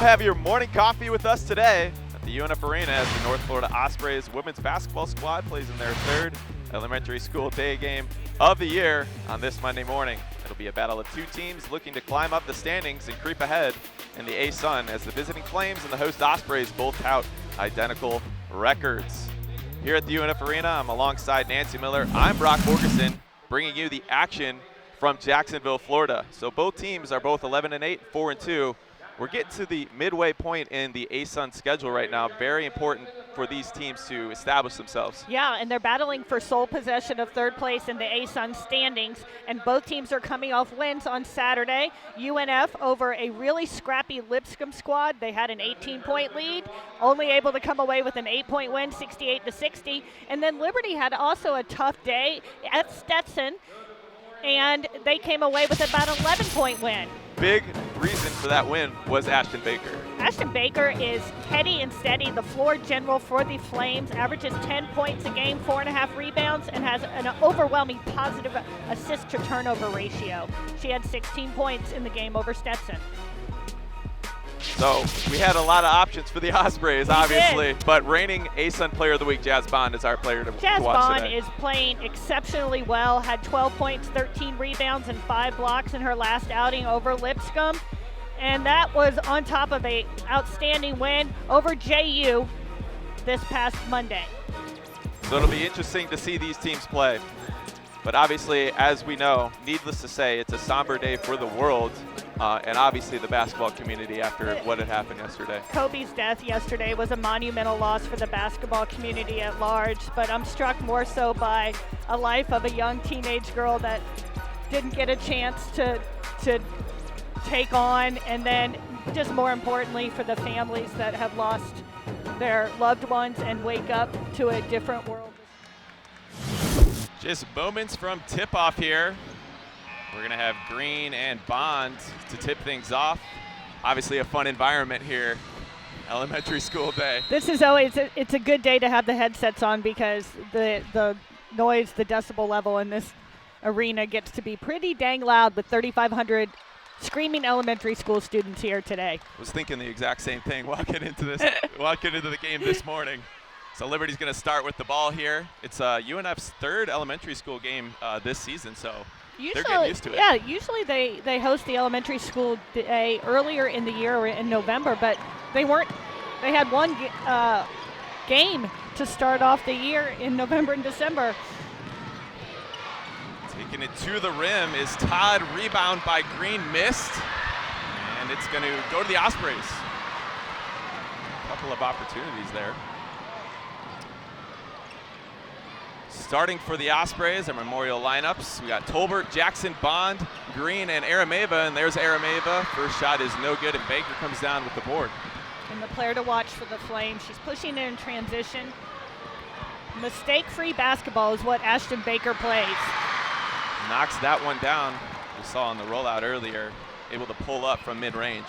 have your morning coffee with us today at the UNF Arena as the North Florida Ospreys women's basketball squad plays in their third elementary school day game of the year on this Monday morning. It'll be a battle of two teams looking to climb up the standings and creep ahead in the A-Sun as the visiting Flames and the host Ospreys both tout identical records. Here at the UNF Arena, I'm alongside Nancy Miller. I'm Brock Borgeson, bringing you the action from Jacksonville, Florida. So both teams are both 11-8, 4-2. We're getting to the midway point in the A-Sun schedule right now. Very important for these teams to establish themselves. Yeah, and they're battling for sole possession of third place in the A-Sun standings, and both teams are coming off wins on Saturday. UNF over a really scrappy Lipscomb squad. They had an 18-point lead, only able to come away with an 8-point win, 68-60. And then Liberty had also a tough day at Stetson, and they came away with about an 11-point win. Big reason for that win was Ashton Baker. Ashton Baker is heady and steady, the floor general for the Flames, averages 10 points a game, 4.5 rebounds, and has an overwhelming positive assist-to-turnover ratio. She had 16 points in the game over Stetson. So we had a lot of options for the Ospreys, obviously, but reigning A-Sun Player of the Week, Jazz Bond, is our player to watch today. Jazz Bond is playing exceptionally well, had 12 points, 13 rebounds, and 5 blocks in her last outing over Lipscomb. And that was on top of an outstanding win over JU this past Monday. So it'll be interesting to see these teams play. But obviously, as we know, needless to say, it's a somber day for the world and obviously the basketball community after what had happened yesterday. Kobe's death yesterday was a monumental loss for the basketball community at large, but I'm struck more so by a life of a young teenage girl that didn't get a chance to take on, and then just more importantly for the families that have lost their loved ones and wake up to a different world. Just moments from tip-off here. We're going to have Green and Bond to tip things off. Obviously a fun environment here, elementary school day. This is always, it's a good day to have the headsets on because the noise, the decibel level in this arena gets to be pretty dang loud with 3,500 screaming elementary school students here today. I was thinking the exact same thing walking into the game this morning. So Liberty's going to start with the ball here. It's UNF's third elementary school game this season, so they're getting used to it. Yeah, usually they host the elementary school day earlier in the year or in November, but they had one game to start off the year in November and December. Taking it to the rim is Todd, rebound by Green, missed, and it's going to go to the Ospreys. A couple of opportunities there. Starting for the Ospreys, our memorial lineups. We got Tolbert, Jackson, Bond, Green, and Arameva. And there's Arameva. First shot is no good, and Baker comes down with the board. And the player to watch for the Flames. She's pushing in transition. Mistake-free basketball is what Ashton Baker plays. Knocks that one down. We saw on the rollout earlier, able to pull up from mid-range.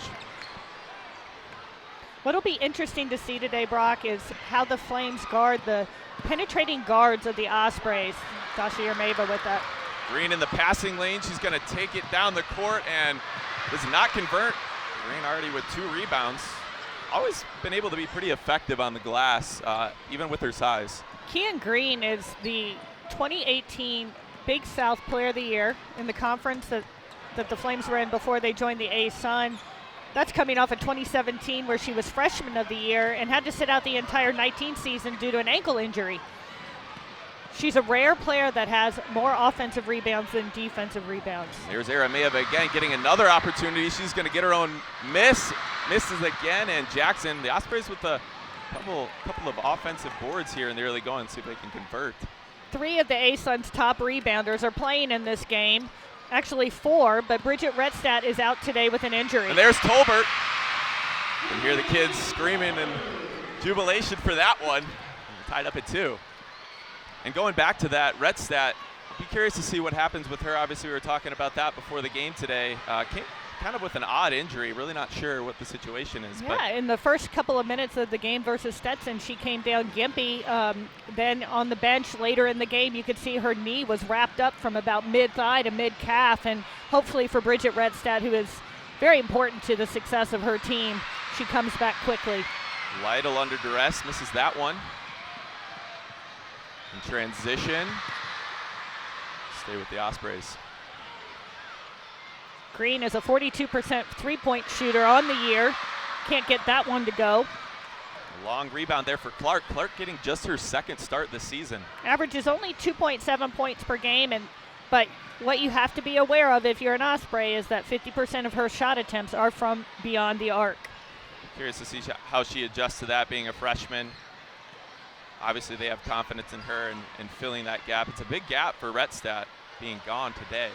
What'll be interesting to see today, Brock, is how the Flames guard the penetrating guards of the Ospreys. Sasha Yermeva with that. Green in the passing lane. She's going to take it down the court and does not convert. Green already with 2 rebounds. Always been able to be pretty effective on the glass, even with her size. Kian Green is the 2018 Big South Player of the Year in the conference that the Flames were in before they joined the A-Sun. That's coming off of 2017 where she was Freshman of the Year and had to sit out the entire 19 season due to an ankle injury. She's a rare player that has more offensive rebounds than defensive rebounds. Here's Arameva again getting another opportunity. She's going to get her own miss. Misses again, and Jackson, the Ospreys with a couple of offensive boards here in the early going, see if they can convert. 3 of the A-Sun's top rebounders are playing in this game. Actually 4, but Bridget Rettstadt is out today with an injury. And there's Tolbert. You can hear the kids screaming in jubilation for that one. Tied up at 2. And going back to that, Rettstadt, be curious to see what happens with her. Obviously, we were talking about that before the game today. Came kind of with an odd injury. Really not sure what the situation is. Yeah, but in the first couple of minutes of the game versus Stetson, she came down gimpy. Then on the bench later in the game, you could see her knee was wrapped up from about mid-thigh to mid-calf. And hopefully for Bridget Rettstadt, who is very important to the success of her team, she comes back quickly. Lytle under duress, misses that one. In transition, stay with the Ospreys. Green is a 42% three-point shooter on the year. Can't get that one to go. A long rebound there for Clark. Clark getting just her second start this season. Averages only 2.7 points per game, but what you have to be aware of if you're an Osprey is that 50% of her shot attempts are from beyond the arc. Curious to see how she adjusts to that, being a freshman. Obviously, they have confidence in her and filling that gap. It's a big gap for Rettstadt being gone today.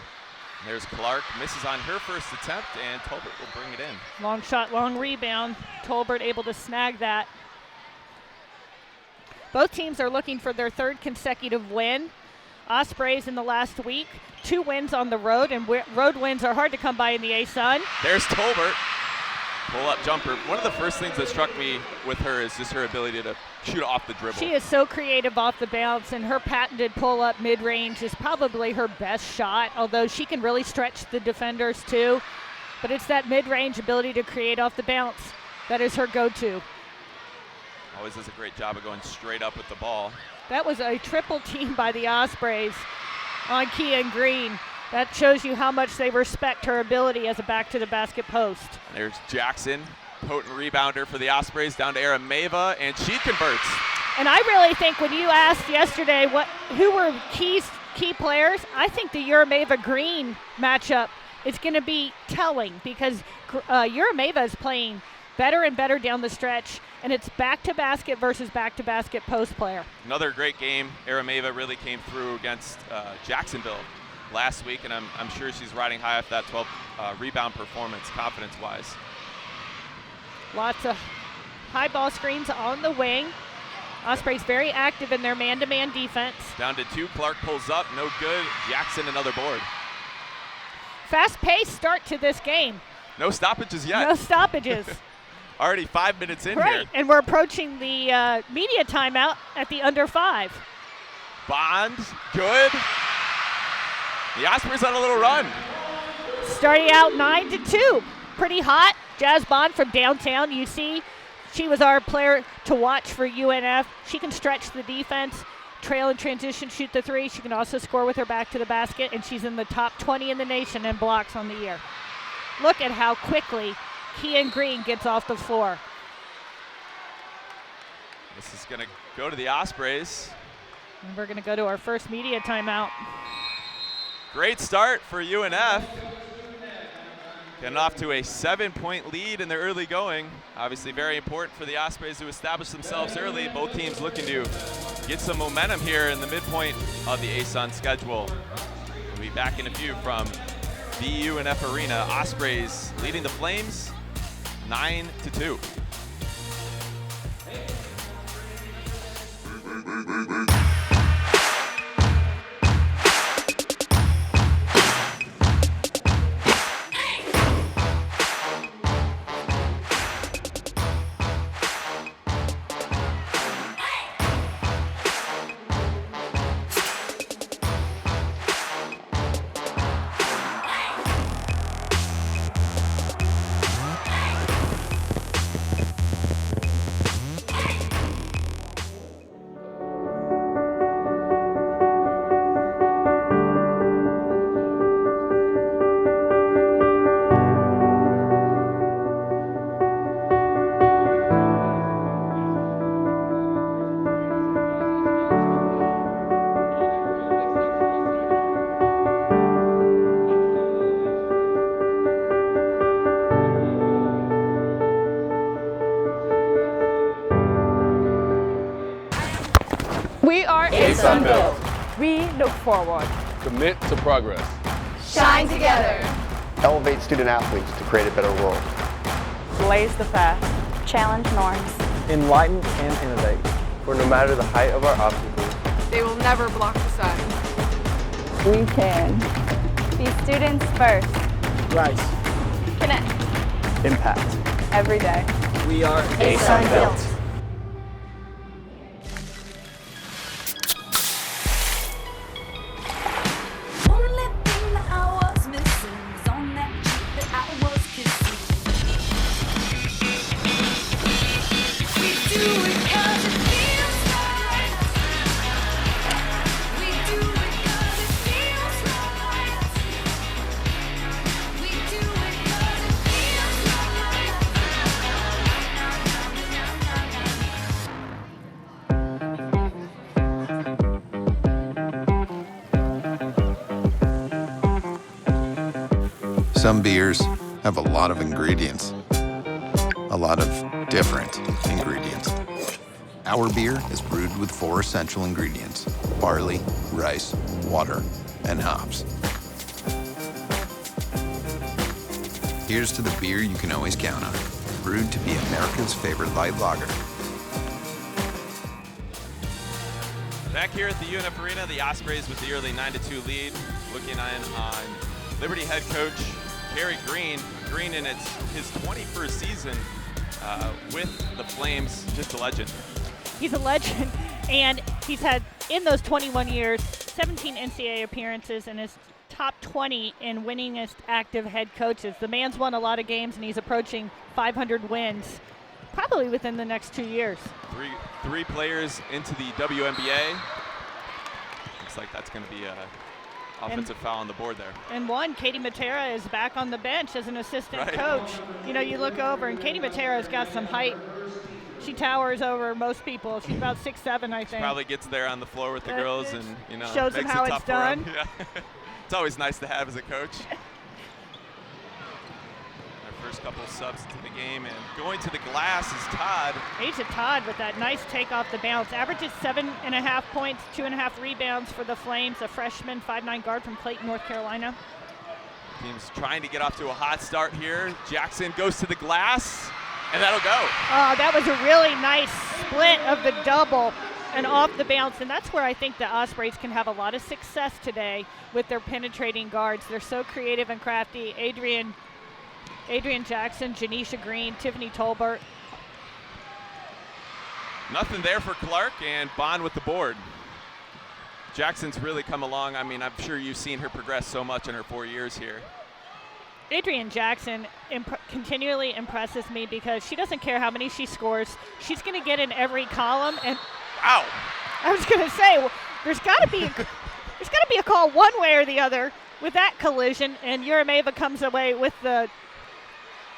And there's Clark, misses on her first attempt, and Tolbert will bring it in. Long shot, long rebound. Tolbert able to snag that. Both teams are looking for their third consecutive win. Ospreys in the last week, 2 wins on the road, and road wins are hard to come by in the A-Sun. There's Tolbert. Pull-up jumper. One of the first things that struck me with her is just her ability to shoot off the dribble. She is so creative off the bounce, and her patented pull-up mid-range is probably her best shot, although she can really stretch the defenders too. But it's that mid-range ability to create off the bounce that is her go-to. Always does a great job of going straight up with the ball. That was a triple team by the Ospreys on Kian Green. That shows you how much they respect her ability as a back-to-the-basket post. And there's Jackson, potent rebounder for the Ospreys, down to Arameva, and she converts. And I really think when you asked yesterday who were key players, I think the Urameva Green matchup is going to be telling, because Urameva is playing better and better down the stretch, and it's back-to-basket versus back-to-basket post player. Another great game. Arameva really came through against Jacksonville last week, and I'm sure she's riding high off that 12 rebound performance, confidence-wise. Lots of high ball screens on the wing. Ospreys very active in their man-to-man defense. Down to 2, Clark pulls up, no good. Jackson another board. Fast-paced start to this game. No stoppages yet. No stoppages. Already 5 minutes in right, here. And we're approaching the media timeout at the under 5. Bond, good. The Ospreys on a little run. Starting out 9-2, pretty hot. Jazz Bond from downtown UC. She was our player to watch for UNF. She can stretch the defense, trail and transition, shoot the 3. She can also score with her back to the basket, and she's in the top 20 in the nation in blocks on the year. Look at how quickly Kian Green gets off the floor. This is going to go to the Ospreys. And we're going to go to our first media timeout. Great start for UNF. Getting off to a 7-point lead in their early going. Obviously very important for the Ospreys to establish themselves early. Both teams looking to get some momentum here in the midpoint of the A-Sun schedule. We'll be back in a few from the UNF Arena. Ospreys leading the Flames 9-2. We are Sunbelt. We look forward. Commit to progress. Shine together. Elevate student athletes to create a better world. Blaze the fast. Challenge norms. Enlighten and innovate. For no matter the height of our obstacles, They will never block the sun. We can. Be students first. Rise. Connect. Impact. Every day. We are Sunbelt. Some beers have a lot of ingredients, a lot of different ingredients. Our beer is brewed with 4 essential ingredients: barley, rice, water, and hops. Here's to the beer you can always count on, brewed to be America's favorite light lager. Back here at the UNF Arena, the Ospreys with the early 9-2 lead, looking in on Liberty head coach Kerry Green. Green in his 21st season with the Flames, just a legend. He's a legend, and he's had, in those 21 years, 17 NCAA appearances and is top 20 in winningest active head coaches. The man's won a lot of games, and he's approaching 500 wins, probably within the next 2 years. Three players into the WNBA. Looks like that's going to be a offensive foul on the board there. And Katie Matera is back on the bench as an assistant Right. coach. You know, you look over, and Katie Matera's got some height. She towers over most people. She's about 6'7", I think. Probably gets there on the floor with the girls and, you know, shows them makes how it it's tough for 'em. done. Yeah. It's always nice to have as a coach. Our first couple of subs to the game, and going to the glass is Todd. Asa Todd with that nice take off the bounce. Averages 7.5 points, 2.5 rebounds for the Flames. A freshman, 5'9" guard from Clayton, North Carolina. Team's trying to get off to a hot start here. Jackson goes to the glass, and that'll go. Oh, that was a really nice split of the double and off the bounce. And that's where I think the Ospreys can have a lot of success today with their penetrating guards. They're so creative and crafty. Adrian Jackson, Janisha Green, Tiffany Tolbert. Nothing there for Clark, and Bond with the board. Jackson's really come along. I mean, I'm sure you've seen her progress so much in her 4 years here. Adrian Jackson continually impresses me because she doesn't care how many she scores. She's going to get in every column. And wow! I was going to say, there's got to be a call one way or the other with that collision, and Urameva comes away with the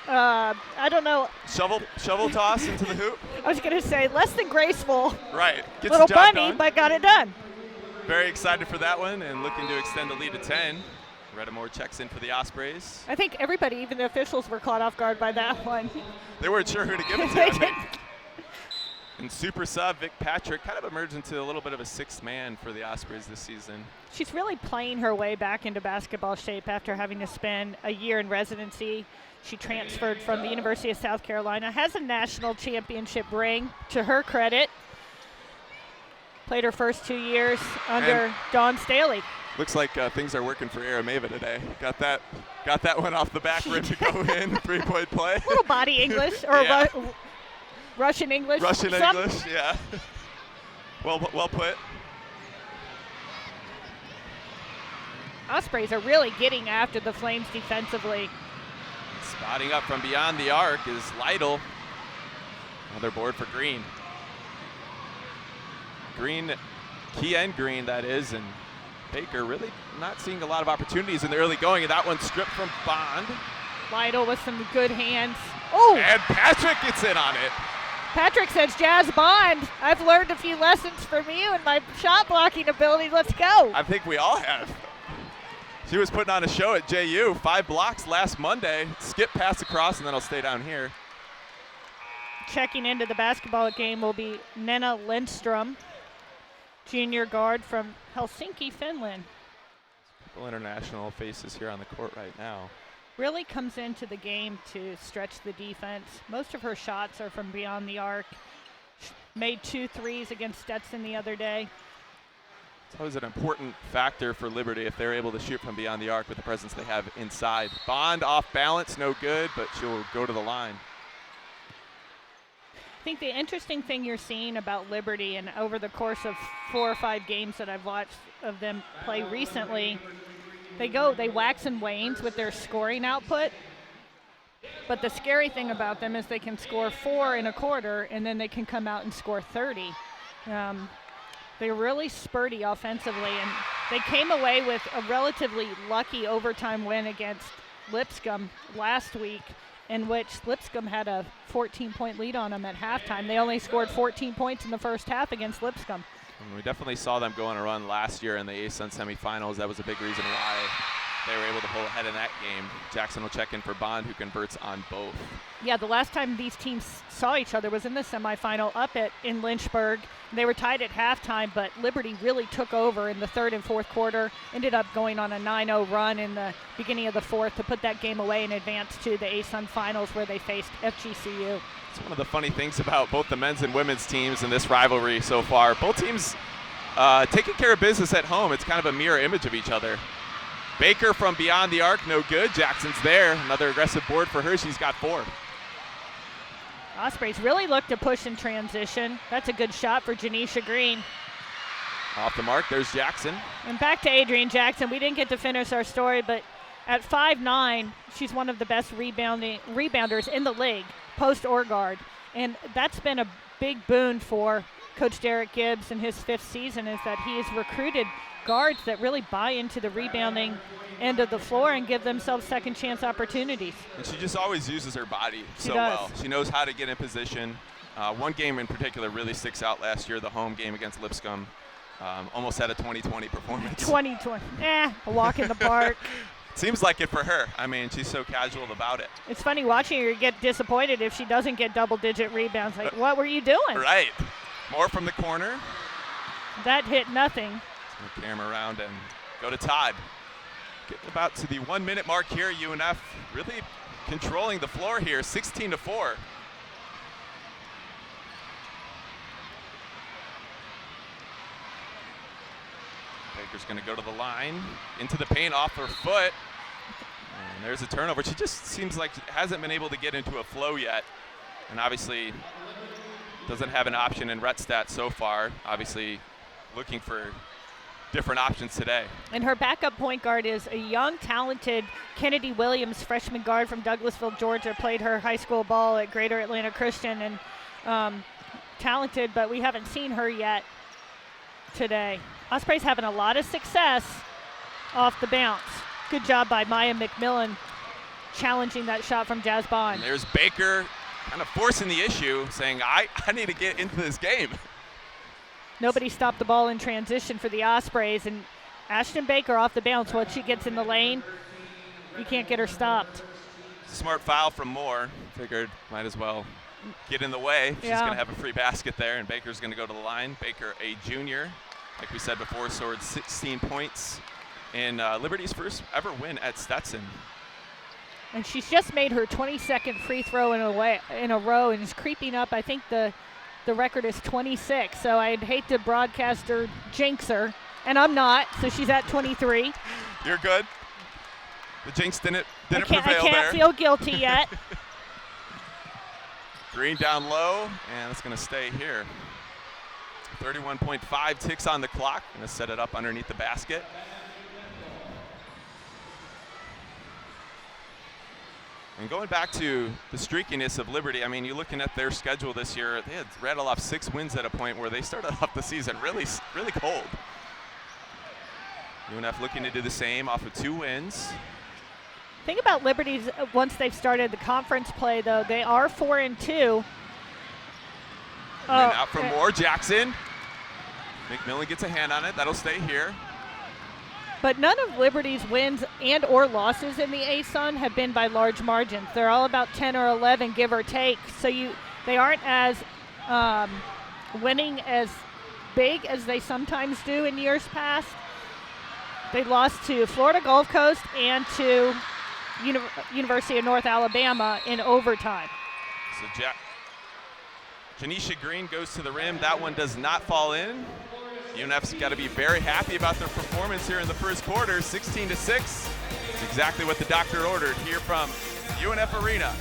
I don't know. Shovel toss into the hoop. I was going to say less than graceful. Right. Gets little the job bunny, done. but got it done. Very excited for that one and looking to extend the lead to 10. Redamore checks in for the Ospreys. I think everybody, even the officials, were caught off guard by that one. They weren't sure who to give it to. They I think. And super sub Vic Patrick kind of emerged into a little bit of a sixth man for the Ospreys this season. She's really playing her way back into basketball shape after having to spend a year in residency. She transferred from the University of South Carolina, has a national championship ring to her credit. Played her first 2 years under Dawn Staley. Looks like things are working for Urameva today. Got that one off the back rim to go in, 3-point play. A little body English or Yeah. Russian English. Russian English, yeah. Well put. Ospreys are really getting after the Flames defensively. Spotting up from beyond the arc is Lytle. Another board for Green. Kien Green, that is, and Baker really not seeing a lot of opportunities in the early going, and that one stripped from Bond. Lytle with some good hands. Oh! And Patrick gets in on it. Patrick says, Jazz Bond, I've learned a few lessons from you and my shot blocking ability. Let's go. I think we all have. She was putting on a show at JU. 5 blocks last Monday. Skip pass across, and then I'll stay down here. Checking into the basketball game will be Nena Lindstrom, junior guard from Helsinki, Finland. Couple international faces here on the court right now. Really comes into the game to stretch the defense. Most of her shots are from beyond the arc. Made 2 threes against Stetson the other day. It's always an important factor for Liberty if they're able to shoot from beyond the arc with the presence they have inside. Bond off balance, no good, but she'll go to the line. I think the interesting thing you're seeing about Liberty, and over the course of 4 or 5 games that I've watched of them play recently, they wax and wanes with their scoring output. But the scary thing about them is they can score 4 in a quarter, and then they can come out and score 30. They're really spurty offensively, and they came away with a relatively lucky overtime win against Lipscomb last week, in which Lipscomb had a 14-point lead on them at halftime. They only scored 14 points in the first half against Lipscomb. And we definitely saw them go on a run last year in the ASUN semifinals. That was a big reason why they were able to pull ahead in that game. Jackson will check in for Bond, who converts on both. Yeah, the last time these teams saw each other was in the semifinal in Lynchburg. They were tied at halftime, but Liberty really took over in the third and fourth quarter, ended up going on a 9-0 run in the beginning of the fourth to put that game away and advance to the ASUN finals where they faced FGCU. It's one of the funny things about both the men's and women's teams in this rivalry so far. Both teams taking care of business at home. It's kind of a mirror image of each other. Baker from beyond the arc, no good. Jackson's there. Another aggressive board for her. She's got 4. Ospreys really look to push in transition. That's a good shot for Janisha Green. Off the mark, there's Jackson. And back to Adrian Jackson. We didn't get to finish our story, but at 5'9", she's one of the best rebounders in the league, post or guard. And that's been a big boon for Coach Derek Gibbs in his 5th season, is that he has recruited guards that really buy into the rebounding end of the floor and give themselves second chance opportunities. And she just always uses her body so does. well. She knows how to get in position. One game in particular really sticks out last year, the home game against Lipscomb. Almost had a 20-20 performance. 2020, a walk in the park. Seems like it for her. I mean, she's so casual about it. It's funny watching her get disappointed if she doesn't get double-digit rebounds. Like, what were you doing? Right. More from the corner. That hit nothing. Let's move the camera around and go to Todd. Getting about to the 1-minute mark here. UNF really controlling the floor here, 16-4. Baker's going to go to the line, into the paint, off her foot. And there's a turnover. She just seems like she hasn't been able to get into a flow yet. And obviously doesn't have an option in Retstat so far. Obviously looking for different options today. And her backup point guard is a young, talented Kennedy Williams, freshman guard from Douglasville, Georgia. Played her high school ball at Greater Atlanta Christian, and talented, but we haven't seen her yet today. Ospreys having a lot of success off the bounce. Good job by Maya McMillan challenging that shot from Jazz Bond. And there's Baker kind of forcing the issue, saying, I need to get into this game. Nobody stopped the ball in transition for the Ospreys, and Ashton Baker off the bounce. Once she gets in the lane, you can't get her stopped. Smart foul from Moore. Figured might as well get in the way. She's going to have a free basket there, and Baker's going to go to the line. Baker, a junior, like we said before, scored 16 points in Liberty's first ever win at Stetson. And she's just made her 22nd free throw in a row and is creeping up. I think the record is 26, so I'd hate to broadcast her jinx her, and I'm not, so she's at 23. You're good. The jinx didn't prevail there. I can't feel guilty yet. Green down low, and it's going to stay here. 31.5 ticks on the clock. Going to set it up underneath the basket. And going back to the streakiness of Liberty, I mean, you're looking at their schedule this year. They had rattled off 6 wins at a point where they started off the season really cold. UNF looking to do the same off of 2 wins. Think about Liberty's once they've started the conference play, though. They are 4-2. And out for more, Jackson. McMillan gets a hand on it. That'll stay here. But none of Liberty's wins and or losses in the ASUN have been by large margins. They're all about 10 or 11, give or take. So they aren't as winning as big as they sometimes do in years past. They lost to Florida Gulf Coast and to University of North Alabama in overtime. So Janisha Green goes to the rim. That one does not fall in. UNF's got to be very happy about their performance here in the first quarter, 16-6. It's exactly what the doctor ordered here from UNF Arena.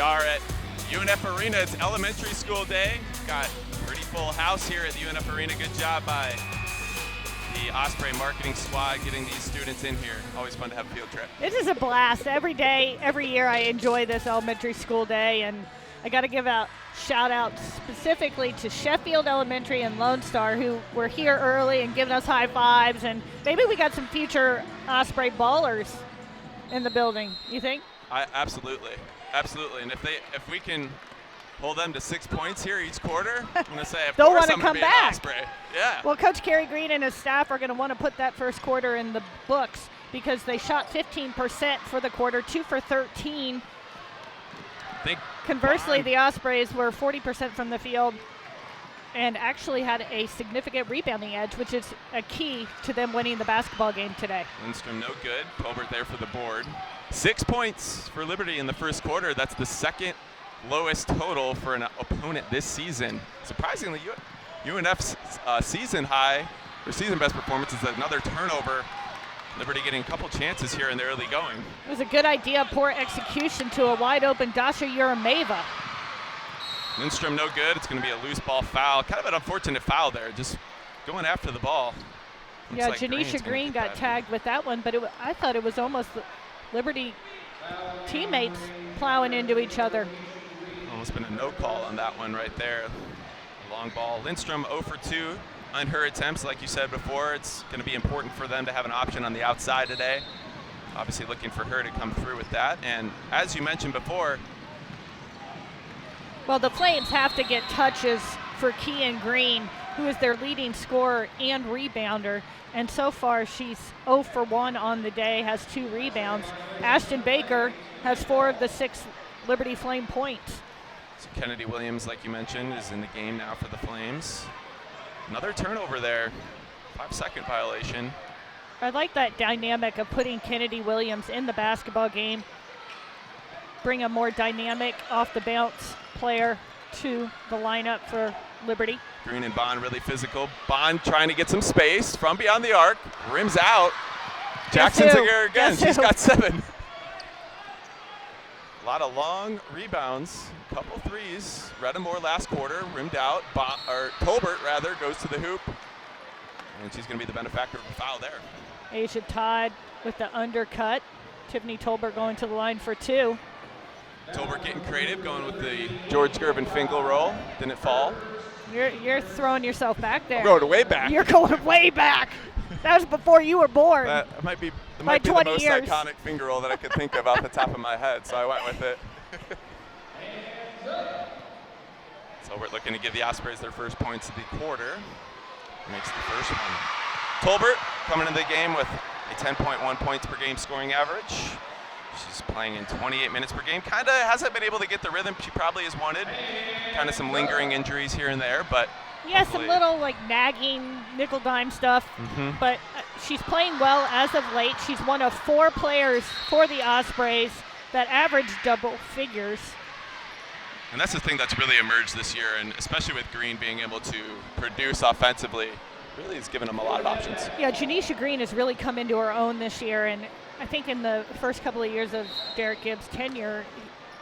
are at UNF Arena. It's elementary school day. Got a pretty full house here at the UNF Arena. Good job by the Osprey marketing squad getting these students in here. Always fun to have a field trip. This is a blast. Every day, every year I enjoy this elementary school day, and I got to give out shout out specifically to Sheffield Elementary and Lone Star, who were here early and giving us high fives, and maybe we got some future Osprey ballers in the building. You think? Absolutely. And if we can hold them to 6 points here each quarter, I'm going to say, of They'll course wanna I'm come going to be back. an Osprey. Yeah. Well, Coach Kerry Green and his staff are going to want to put that first quarter in the books because they shot 15% for the quarter, 2 for 13. Conversely, the Ospreys were 40% from the field and actually had a significant rebounding edge, which is a key to them winning the basketball game today. Lindstrom no good. Colbert there for the board. 6 points for Liberty in the first quarter. That's the second lowest total for an opponent this season. Surprisingly, UNF's season high, or season best performance is another turnover. Liberty getting a couple chances here in the early going. It was a good idea, poor execution to a wide open Dasha Urameva. Lindstrom no good. It's going to be a loose ball foul. Kind of an unfortunate foul there, just going after the ball. Yeah, like Janisha Green got tagged with that one, but I thought it was almost Liberty teammates plowing into each other. Almost been a no call on that one right there. Long ball. Lindstrom 0 for 2 on her attempts. Like you said before, it's going to be important for them to have an option on the outside today. Obviously looking for her to come through with that. And as you mentioned before, well, the Flames have to get touches for Kean Green, who is their leading scorer and rebounder. And so far, she's 0 for 1 on the day, has 2 rebounds. Ashton Baker has 4 of the 6 Liberty Flame points. So Kennedy Williams, like you mentioned, is in the game now for the Flames. Another turnover there, 5-second violation. I like that dynamic of putting Kennedy Williams in the basketball game, bring a more dynamic off-the-bounce player to the lineup for Liberty. Green and Bond really physical. Bond trying to get some space from beyond the arc, rims out. Jackson's there again, she's got 7. A lot of long rebounds, a couple threes. Redamore last quarter, rimmed out. Tolbert, rather, goes to the hoop. And she's going to be the benefactor of a foul there. Asia Todd with the undercut. Tiffany Tolbert going to the line for 2. Tolbert getting creative, going with the George Gervin Finkel roll. Didn't fall. You're throwing yourself back there. I'm going way back. You're going way back. That was before you were born. That might be the By 20 most years. iconic finger roll that I could think of off the top of my head, so I went with it. So we're looking to give the Ospreys their first points of the quarter. Makes the first one. Tolbert coming into the game with a 10.1 points per game scoring average. She's playing in 28 minutes per game. Kind of hasn't been able to get the rhythm she probably has wanted. Kind of some lingering injuries here and there, but yeah, some little like nagging nickel dime stuff. But she's playing well as of late. She's one of 4 players for the Ospreys that average double figures. And that's the thing that's really emerged this year, and especially with Green being able to produce offensively, really has given them a lot of options. Yeah, Janisha Green has really come into her own this year, and I think in the first couple of years of Derek Gibbs' tenure,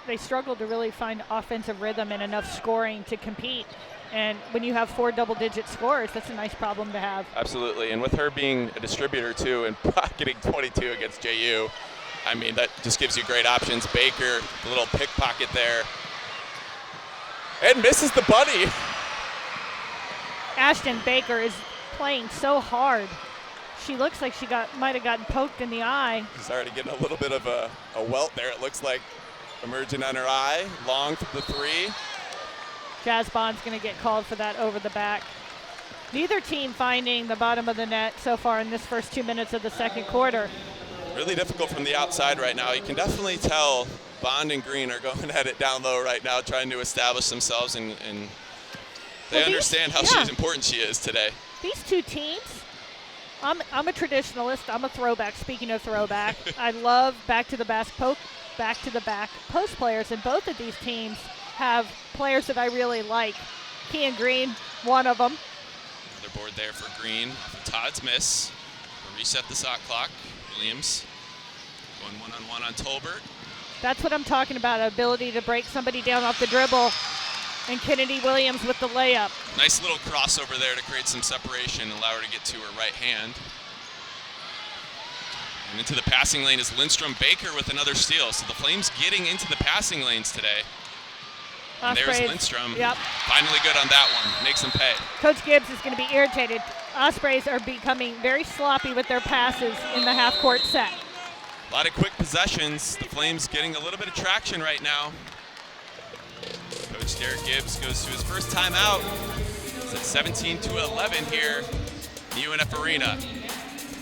they struggled to really find offensive rhythm and enough scoring to compete. And when you have 4 double-digit scores, that's a nice problem to have. Absolutely, and with her being a distributor too and pocketing 22 against JU, I mean, that just gives you great options. Baker, a little pickpocket there. And misses the bunny. Ashton Baker is playing so hard. She looks like she might have gotten poked in the eye. She's already getting a little bit of a welt there, it looks like, emerging on her eye. Long for the 3. Jazz Bond's going to get called for that over the back. Neither team finding the bottom of the net so far in this first 2 minutes of the second quarter. Really difficult from the outside right now. You can definitely tell Bond and Green are going at it down low right now, trying to establish themselves, and they understand how important she is today. These 2 teams, I'm a traditionalist. I'm a throwback. Speaking of throwback, I love back to the back post players, and both of these teams have players that I really like. Kean Green, one of them. Another board there for Green. Todd's miss. We'll reset the shot clock. Williams going one-on-one on Tolbert. That's what I'm talking about, ability to break somebody down off the dribble. And Kennedy Williams with the layup. Nice little crossover there to create some separation and allow her to get to her right hand. And into the passing lane is Lindstrom Baker with another steal. So the Flames getting into the passing lanes today. And there's Lindstrom. Yep. Finally good on that one. Makes them pay. Coach Gibbs is going to be irritated. Ospreys are becoming very sloppy with their passes in the half-court set. A lot of quick possessions. The Flames getting a little bit of traction right now. Coach Derek Gibbs goes to his first time out. It's at 17-11 here in the UNF Arena.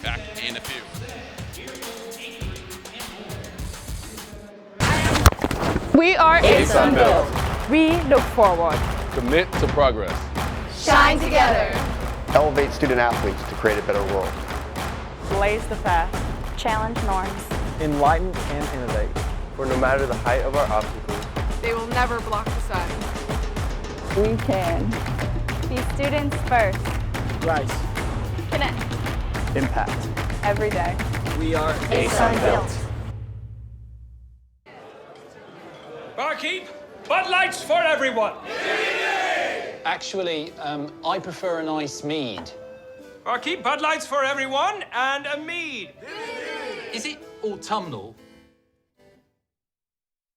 Back in a few. We are ASUN built. We look forward. Commit to progress. Shine together. Elevate student athletes to create a better world. Blaze the fast. Challenge norms. Enlighten and innovate. For no matter the height of our obstacles, They will never block the sun. We can. Be students first. Rise. Connect. Impact. Every day. We are ASUN built. Barkeep, Bud Lights for everyone. Actually, I prefer an ice mead. Barkeep, Bud Lights for everyone and a mead. Is it autumnal?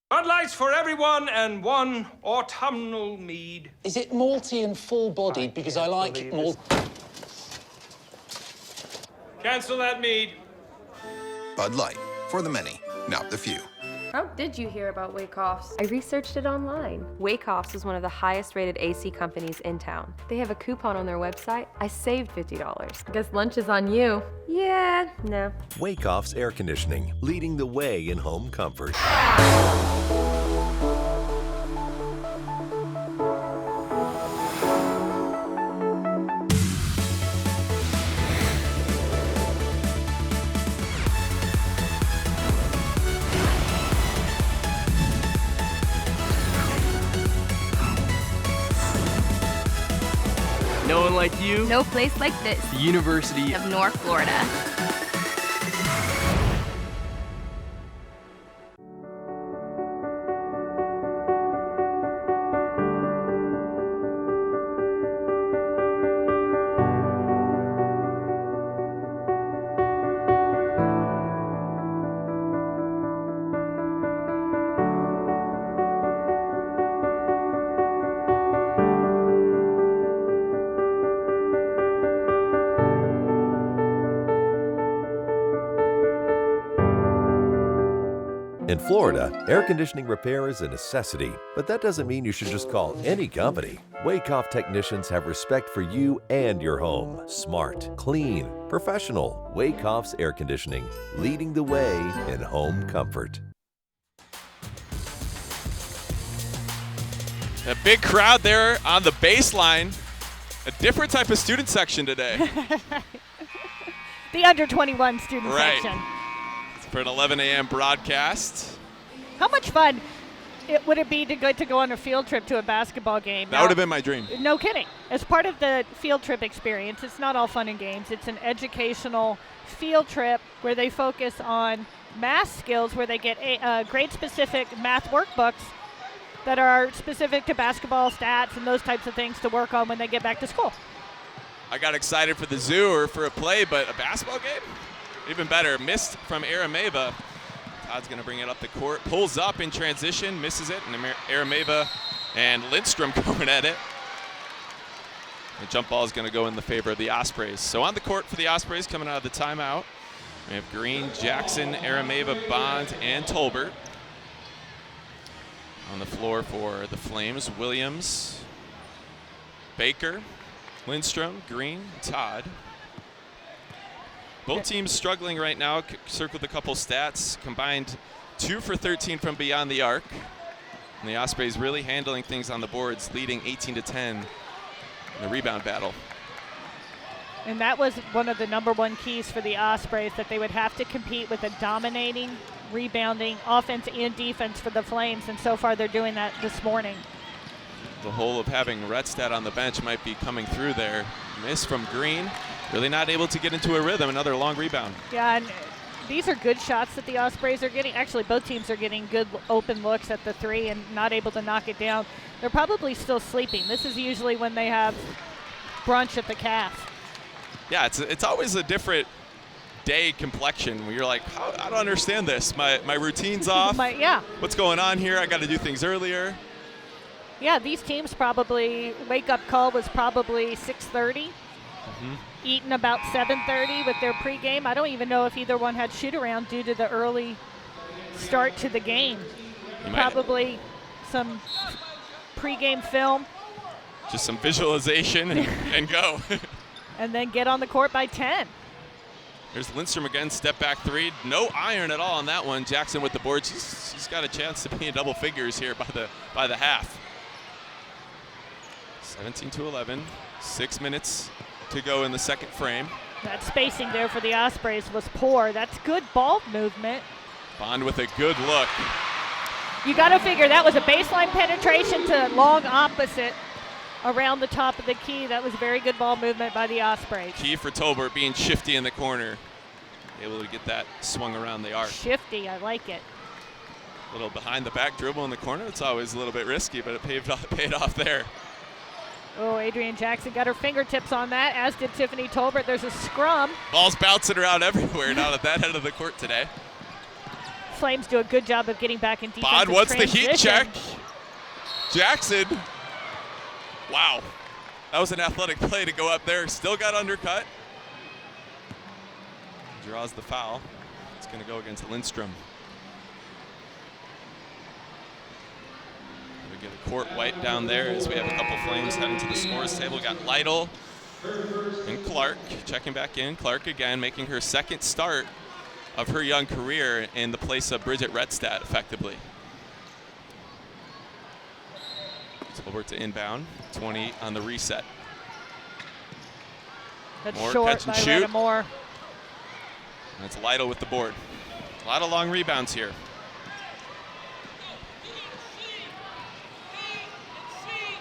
Bud Lights for everyone and one autumnal mead. Is it malty and full-bodied? Because I like malt. Cancel that mead. Bud Light, for the many, not the few. How did you hear about Wakeoffs? I researched it online. Wakeoffs is one of the highest rated AC companies in town. They have a coupon on their website. I saved $50. I guess lunch is on you. Yeah, no. Wakeoffs Air Conditioning, leading the way in home comfort. No one like you. No place like this. The University Of North Florida. In Florida, air conditioning repair is a necessity, but that doesn't mean you should just call any company. Wakeoff technicians have respect for you and your home. Smart, clean, professional. Wakeoff's Air Conditioning, leading the way in home comfort. A big crowd there on the baseline. A different type of student section today. The under 21 student Right. section. For an 11 a.m. broadcast. How much fun would it be to go on a field trip to a basketball game? That would have been my dream. No kidding. As part of the field trip experience, it's not all fun and games. It's an educational field trip where they focus on math skills, where they get grade-specific math workbooks that are specific to basketball stats and those types of things to work on when they get back to school. I got excited for the zoo or for a play, but a basketball game? Even better, missed from Arameva. Todd's going to bring it up the court. Pulls up in transition, misses it, and Arameva and Lindstrom going at it. The jump ball is going to go in the favor of the Ospreys. So on the court for the Ospreys coming out of the timeout, we have Green, Jackson, Arameva, Bond, and Tolbert. On the floor for the Flames, Williams, Baker, Lindstrom, Green, Todd. Both teams struggling right now. Circled a couple stats. Combined 2 for 13 from beyond the arc. And the Ospreys really handling things on the boards, leading 18-10 in the rebound battle. And that was one of the number one keys for the Ospreys, that they would have to compete with a dominating, rebounding offense and defense for the Flames, and so far they're doing that this morning. The whole of having Redstad on the bench might be coming through there. Miss from Green. Really not able to get into a rhythm. Another long rebound. Yeah, and these are good shots that the Ospreys are getting. Actually, both teams are getting good open looks at the three and not able to knock it down. They're probably still sleeping. This is usually when they have brunch at the calf. Yeah, it's always a different day complexion where you're like, I don't understand this. My routine's off. Yeah. What's going on here? I got to do things earlier. Yeah, these teams probably, wake-up call was probably 6:30. Eating about 7:30 with their pregame. I don't even know if either one had shoot-around due to the early start to the game. Probably some pregame film. Just some visualization and go. And then get on the court by 10. There's Lindstrom again, step back three. No iron at all on that one. Jackson with the board. She's got a chance to be in double figures here by the half. 17-11, 6 minutes to go in the second frame. That spacing there for the Ospreys was poor. That's good ball movement. Bond with a good look. You got to figure that was a baseline penetration to long opposite around the top of the key. That was very good ball movement by the Ospreys. Key for Tolbert being shifty in the corner. Able to get that swung around the arc. Shifty, I like it. A little behind the back dribble in the corner. It's always a little bit risky, but it paid off there. Oh, Adrian Jackson got her fingertips on that, as did Tiffany Tolbert. There's a scrum. Ball's bouncing around everywhere now at that end of the court today. Flames do a good job of getting back in defensive Bod wants the heat transition. check. Jackson. Wow. That was an athletic play to go up there. Still got undercut. Draws the foul. It's going to go against Lindstrom. We get a court white down there as we have a couple Flames heading to the scores table. We got Lytle and Clark checking back in. Clark again making her second start of her young career in the place of Bridget Redstad effectively. Over to inbound, 20 on the reset. That's Moore short catch and by shoot. Retta Moore. And it's Lytle with the board. A lot of long rebounds here.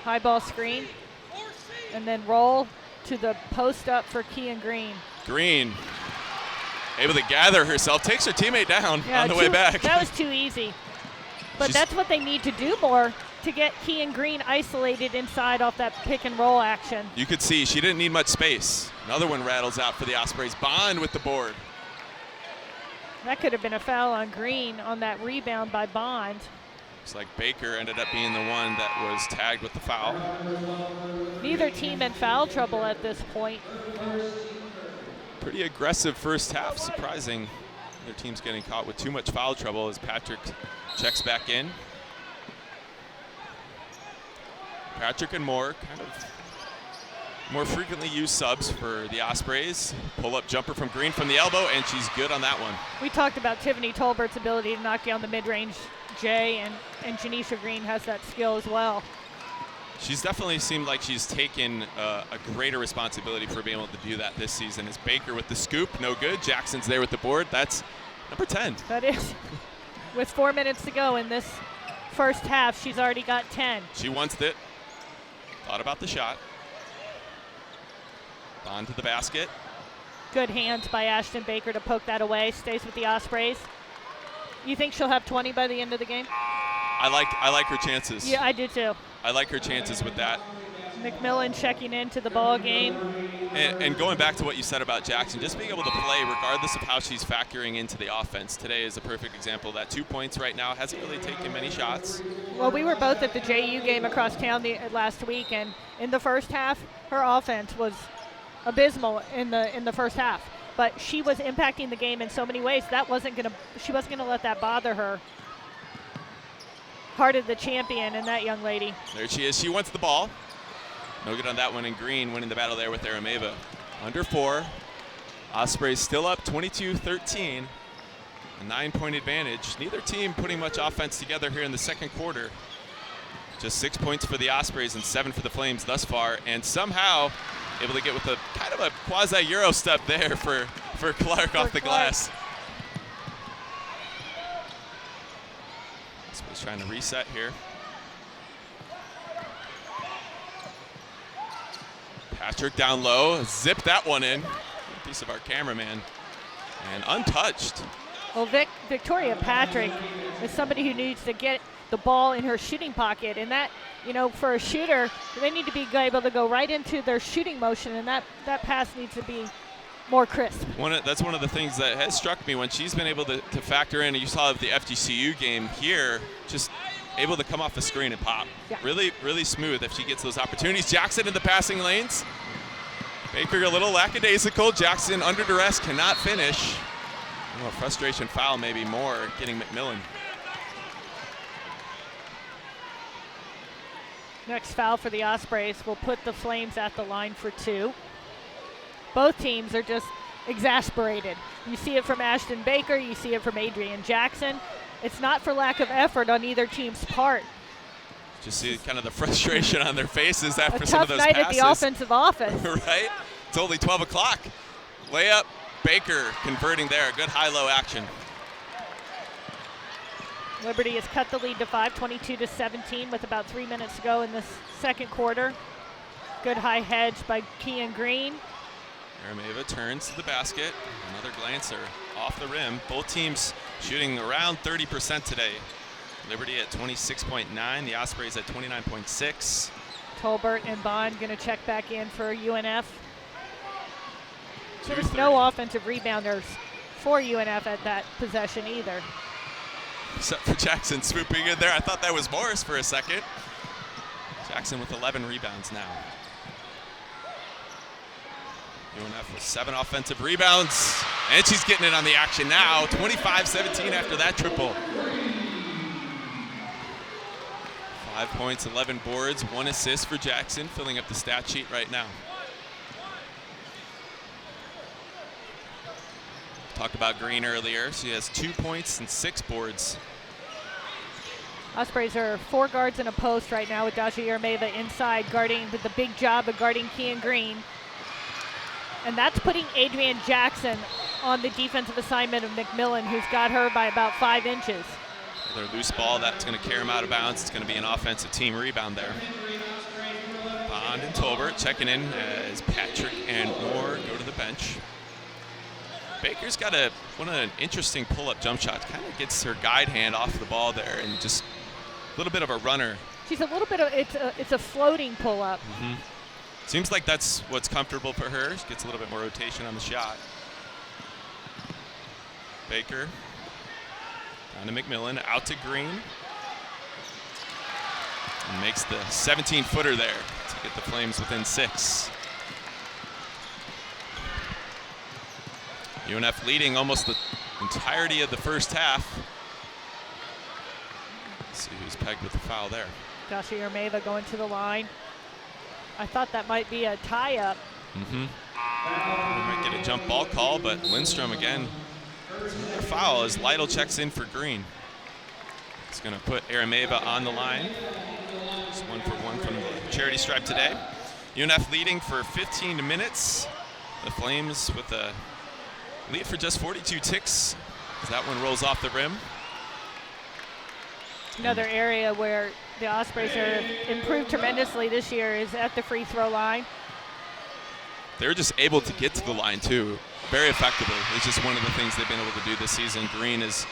High ball screen. And then roll to the post up for Kian Green. Green able to gather herself, takes her teammate down on the way back. That was too easy. But that's what they need to do more to get Kian Green isolated inside off that pick and roll action. You could see she didn't need much space. Another one rattles out for the Ospreys. Bond with the board. That could have been a foul on Green on that rebound by Bond. Looks like Baker ended up being the one that was tagged with the foul. Neither team in foul trouble at this point. Pretty aggressive first half, surprising. Their team's getting caught with too much foul trouble as Patrick checks back in. Patrick and Moore kind of more frequently used subs for the Ospreys. Pull-up jumper from Green from the elbow, and she's good on that one. We talked about Tiffany Tolbert's ability to knock down the mid-range J, and Janisha Green has that skill as well. She's definitely seemed like she's taken a greater responsibility for being able to do that this season. As Baker with the scoop, no good. Jackson's there with the board. That's number 10. That is. With 4 minutes to go in this first half, she's already got 10. She wants it. Thought about the shot. On to the basket. Good hands by Ashton Baker to poke that away. Stays with the Ospreys. You think she'll have 20 by the end of the game? I like her chances. Yeah, I do too. I like her chances with that. McMillan checking into the ball game. And going back to what you said about Jackson, just being able to play regardless of how she's factoring into the offense. Today is a perfect example of that. 2 points right now, hasn't really taken many shots. Well, we were both at the JU game across town last week, and in the first half, her offense was abysmal in the first half. But she was impacting the game in so many ways. She wasn't gonna let that bother her. Heart of the champion in that young lady. There she is. She wants the ball. No good on that one, and Green winning the battle there with Arameva. Under 4. Ospreys still up 22-13. A 9-point advantage. Neither team putting much offense together here in the second quarter. Just 6 points for the Ospreys and 7 for the Flames thus far, and somehow able to get with a kind of a quasi-Euro step there for Clark off the glass. Ospreys trying to reset here. Patrick down low, zip that one in. Piece of our cameraman. And untouched. Well, Victoria Patrick is somebody who needs to get the ball in her shooting pocket, and that, for a shooter, they need to be able to go right into their shooting motion, and that pass needs to be more crisp. That's one of the things that has struck me when she's been able to factor in. You saw the FGCU game here, just able to come off the screen and pop. Yeah. Really, really smooth if she gets those opportunities. Jackson in the passing lanes. Baker a little lackadaisical. Jackson under duress, cannot finish. A frustration foul, maybe more, getting McMillan. Next foul for the Ospreys will put the Flames at the line for 2. Both teams are just exasperated. You see it from Ashton Baker, you see it from Adrian Jackson. It's not for lack of effort on either team's part. Just see kind of the frustration on their faces after some of those passes. A tough night passes. at the offensive office. Right? It's only 12 o'clock. Layup, Baker converting there. Good high-low action. Liberty has cut the lead to 5, 22-17 with about 3 minutes to go in this second quarter. Good high hedge by Kean Green. Arameva turns to the basket. Another glancer off the rim. Both teams shooting around 30% today. Liberty at 26.9, the Ospreys at 29.6. Tolbert and Bond going to check back in for UNF. There was no offensive rebounders for UNF at that possession either. Except for Jackson swooping in there. I thought that was Morris for a second. Jackson with 11 rebounds now. UNF with 7 offensive rebounds. And she's getting it on the action now. 25-17 after that triple. 5 points, 11 boards, 1 assist for Jackson, filling up the stat sheet right now. Talked about Green earlier. She has 2 points and 6 boards. Ospreys are 4 guards in a post right now with Dasha Yermeva inside guarding, with the big job of guarding Kean Green. And that's putting Adrian Jackson on the defensive assignment of McMillan, who's got her by about 5 inches. Their loose ball, that's going to carry them out of bounds. It's going to be an offensive team rebound there. Bond and Tolbert checking in as Patrick and Moore go to the bench. Baker's got an interesting pull-up jump shot. Kind of gets her guide hand off the ball there and just a little bit of a runner. She's a little bit of, it's a floating pull-up. Mm-hmm. Seems like that's what's comfortable for her. She gets a little bit more rotation on the shot. Baker down to McMillan, out to Green. And makes the 17-footer there to get the Flames within 6. UNF leading almost the entirety of the first half. Let's see who's pegged with the foul there. Dasha Yermeva going to the line. I thought that might be a tie-up. Mm-hmm. We might get a jump ball call, but Lindstrom again. Another foul as Lytle checks in for Green. It's going to put Arameva on the line. Just 1 for 1 from the charity stripe today. UNF leading for 15 minutes. The Flames with a lead for just 42 ticks as that one rolls off the rim. Another area where the Ospreys are improved tremendously this year is at the free throw line. They're just able to get to the line too, very effectively. It's just one of the things they've been able to do this season. Green has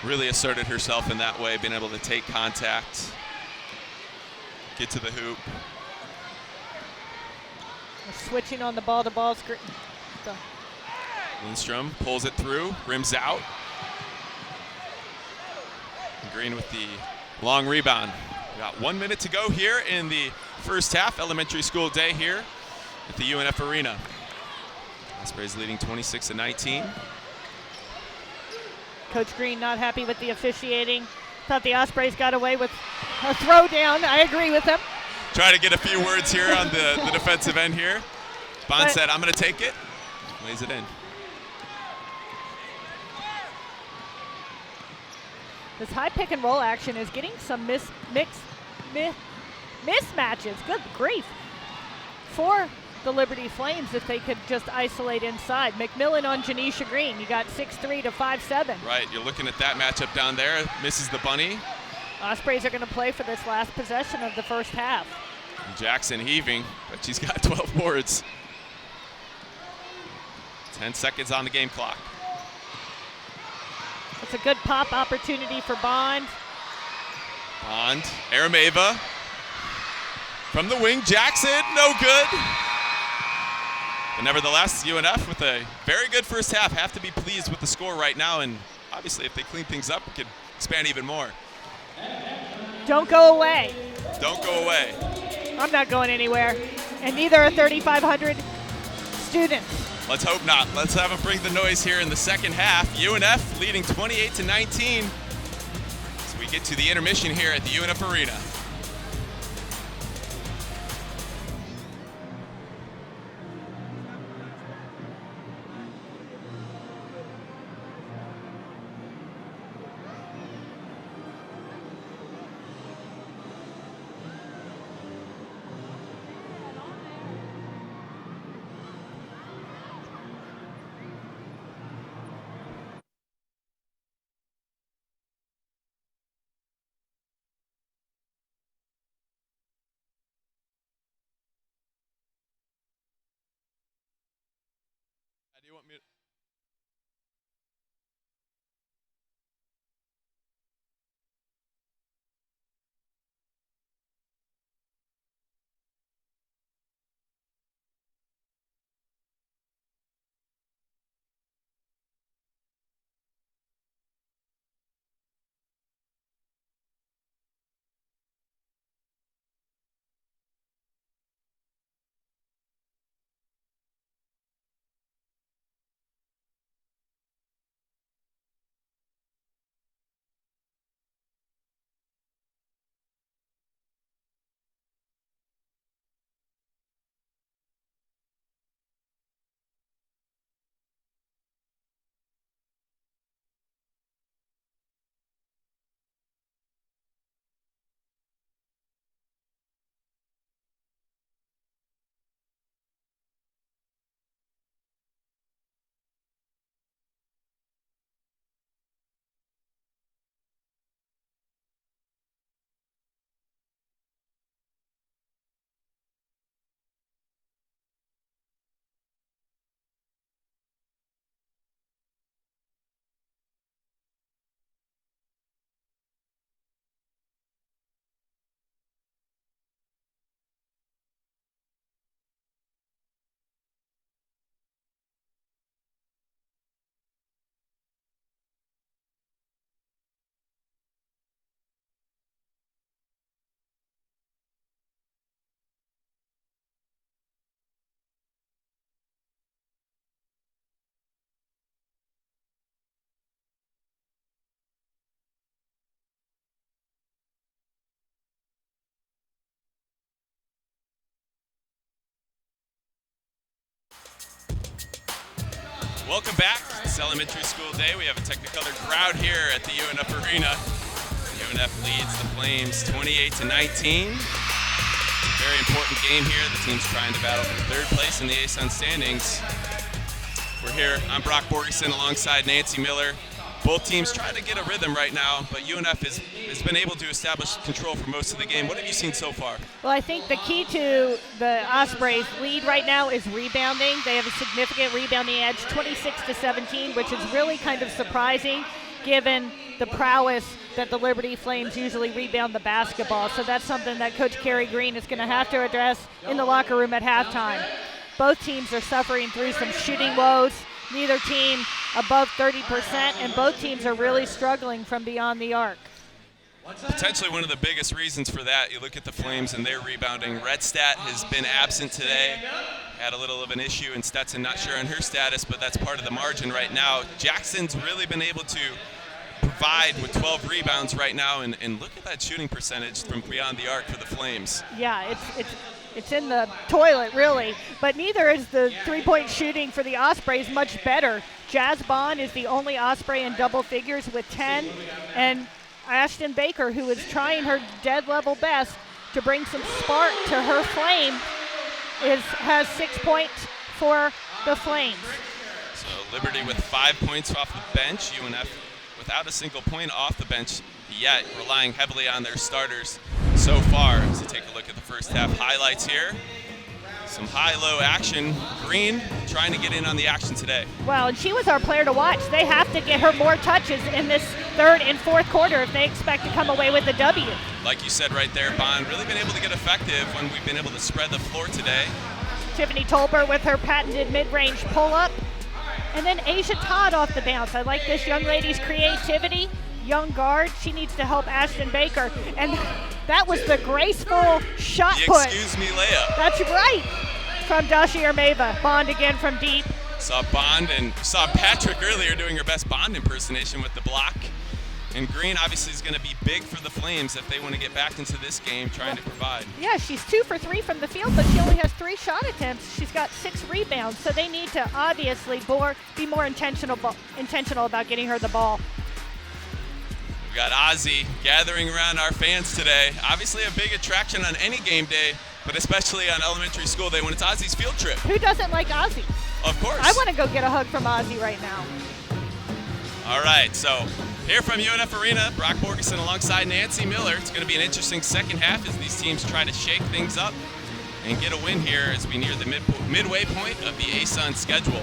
really asserted herself in that way, being able to take contact, get to the hoop. Switching on the ball-to-ball screen. Lindstrom pulls it through, rims out. Green with the long rebound. We got 1 minute to go here in the first half. Elementary school day here at the UNF Arena. Ospreys leading 26-19. Coach Green not happy with the officiating. Thought the Ospreys got away with a throwdown. I agree with him. Trying to get a few words here on the defensive end here. Bond said, I'm going to take it. Lays it in. This high pick and roll action is getting some mismatches. Good grief. For the Liberty Flames, if they could just isolate inside. McMillan on Janisha Green. You got 6'3" to 5'7". Right, you're looking at that matchup down there. Misses the bunny. Ospreys are going to play for this last possession of the first half. Jackson heaving, but she's got 12 boards. 10 seconds on the game clock. It's a good pop opportunity for Bond. Bond, Arameva. From the wing, Jackson, no good. But nevertheless, UNF with a very good first half. Have to be pleased with the score right now, and obviously if they clean things up, we could expand even more. Don't go away. Don't go away. I'm not going anywhere, and neither are 3,500 students. Let's hope not. Let's have them bring the noise here in the second half. UNF leading 28-19 as we get to the intermission here at the UNF Arena. Do you want me to? Welcome back. It's elementary school day. We have a Technicolor crowd here at the UNF Arena. UNF leads the Flames 28-19. A very important game here. The team's trying to battle for third place in the ASUN standings. We're here. I'm Brock Borgeson alongside Nancy Miller. Both teams trying to get a rhythm right now, but UNF has been able to establish control for most of the game. What have you seen so far? Well, I think the key to the Ospreys' lead right now is rebounding. They have a significant rebounding edge, 26-17, which is really kind of surprising given the prowess that the Liberty Flames usually rebound the basketball. So that's something that Coach Kerry Green is going to have to address in the locker room at halftime. Both teams are suffering through some shooting woes. Neither team above 30%, and both teams are really struggling from beyond the arc. Potentially one of the biggest reasons for that, you look at the Flames and their rebounding. Redstadt has been absent today. Had a little of an issue, and Stetson not sure on her status, but that's part of the margin right now. Jackson's really been able to provide with 12 rebounds right now, and look at that shooting percentage from beyond the arc for the Flames. Yeah, it's in the toilet, really. But neither is the three-point shooting for the Ospreys much better. Jazz Bond is the only Osprey in double figures with 10. And Ashton Baker, who is trying her dead level best to bring some spark to her flame, has 6 points for the Flames. So Liberty with 5 points off the bench. UNF without a single point off the bench yet, relying heavily on their starters so far. As we take a look at the first half highlights here. Some high-low action. Green trying to get in on the action today. Well, and she was our player to watch. They have to get her more touches in this third and fourth quarter if they expect to come away with a W. Like you said right there, Bond, really been able to get effective when we've been able to spread the floor today. Tiffany Tolbert with her patented mid-range pull-up. And then Asia Todd off the bounce. I like this young lady's creativity. Young guard. She needs to help Ashton Baker. And that was the graceful shot put. Excuse me layup. That's right. From Dashir Mava. Bond again from deep. Saw Bond and saw Patrick earlier doing her best Bond impersonation with the block. And Green obviously is going to be big for the Flames if they want to get back into this game, trying to provide. Yeah, she's 2 for 3 from the field, but she only has 3 shot attempts. She's got 6 rebounds, so they need to obviously be more intentional about getting her the ball. We got Ozzy gathering around our fans today. Obviously a big attraction on any game day, but especially on elementary school day when it's Ozzy's field trip. Who doesn't like Ozzy? Of course. I want to go get a hug from Ozzy right now. All right, so here from UNF Arena, Brock Borgeson alongside Nancy Miller. It's going to be an interesting second half as these teams try to shake things up and get a win here as we near the midway point of the ASUN schedule.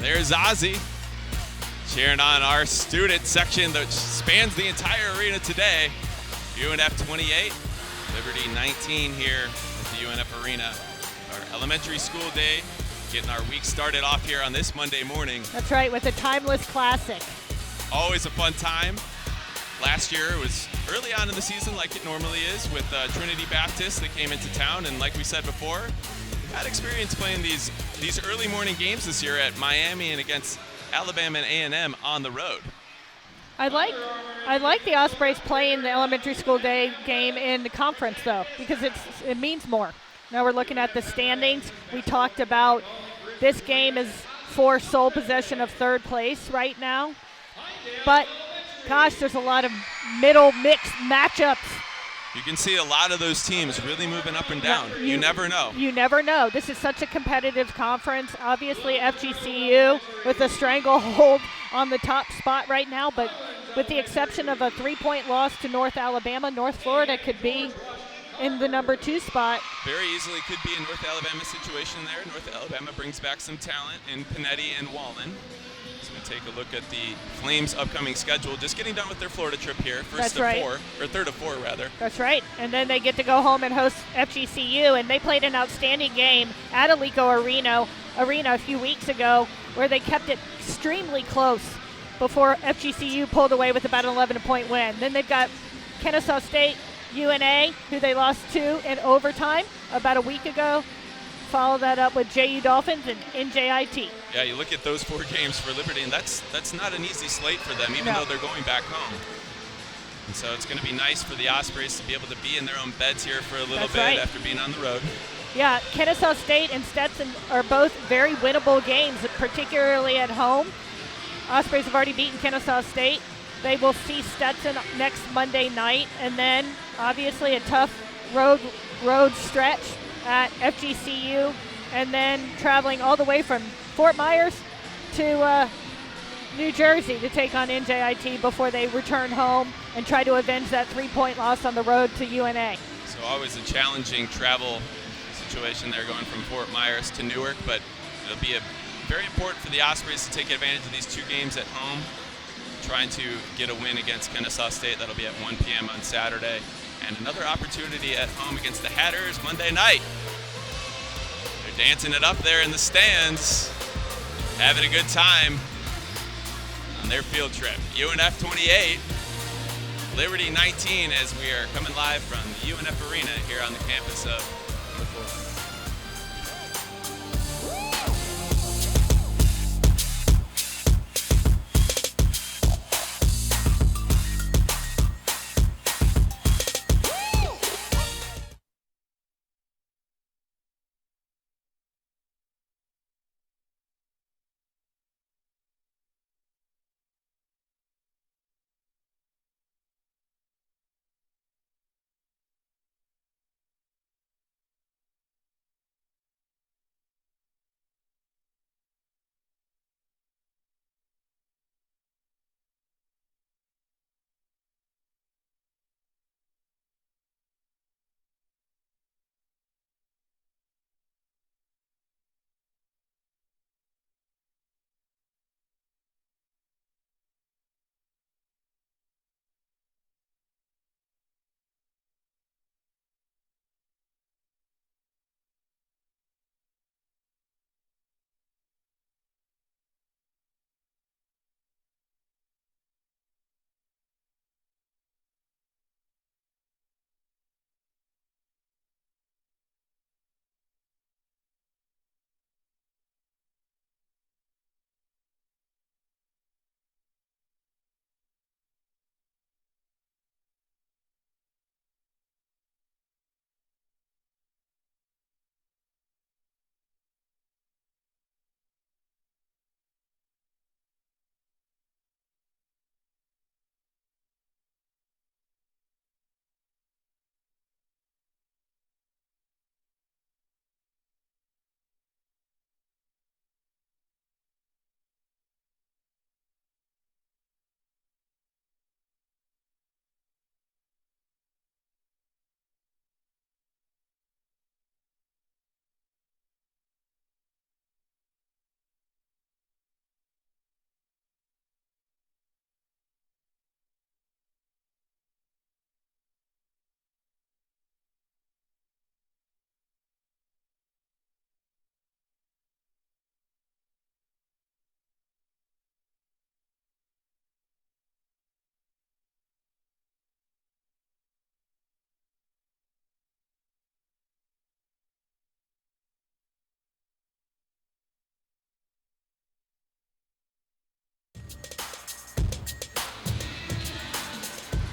There's Ozzy cheering on our student section that spans the entire arena today. UNF 28, Liberty 19 here at the UNF Arena. Our elementary school day, getting our week started off here on this Monday morning. That's right, with a timeless classic. Always a fun time. Last year it was early on in the season like it normally is with Trinity Baptist that came into town, and like we said before, had experience playing these early morning games this year at Miami and against Alabama and A&M on the road. I like the Ospreys playing the elementary school day game in the conference though, because it means more. Now we're looking at the standings. We talked about this game is for sole possession of third place right now. But gosh, there's a lot of middle mixed matchups You can see a lot of those teams really moving up and down. You never know. You never know. This is such a competitive conference. Obviously, FGCU with a stranglehold on the top spot right now, but with the exception of a 3-point loss to North Alabama, North Florida could be in the number 2 spot. Very easily could be a North Alabama situation there. North Alabama brings back some talent in Panetti and Wallen. So we take a look at the Flames' upcoming schedule. Just getting done with their Florida trip here. Third of four rather. That's right. And then they get to go home and host FGCU, and they played an outstanding game at Alico Arena a few weeks ago where they kept it extremely close before FGCU pulled away with about an 11-point win. Then they've got Kennesaw State, UNA, who they lost to in overtime about a week ago. Follow that up with JU Dolphins and NJIT. Yeah, you look at those 4 games for Liberty, and that's not an easy slate for them, even though they're going back home. And so it's going to be nice for the Ospreys to be able to be in their own beds here for a little bit after being on the road. Yeah, Kennesaw State and Stetson are both very winnable games, particularly at home. Ospreys have already beaten Kennesaw State. They will see Stetson next Monday night, and then obviously a tough road stretch at FGCU, and then traveling all the way from Fort Myers to New Jersey to take on NJIT before they return home and try to avenge that 3-point loss on the road to UNA. So always a challenging travel situation there going from Fort Myers to Newark, but it'll be very important for the Ospreys to take advantage of these 2 games at home, trying to get a win against Kennesaw State. That'll be at 1 p.m. on Saturday. And another opportunity at home against the Hatters Monday night. They're dancing it up there in the stands, having a good time on their field trip. UNF 28, Liberty 19, as we are coming live from the UNF Arena here on the campus of North Florida.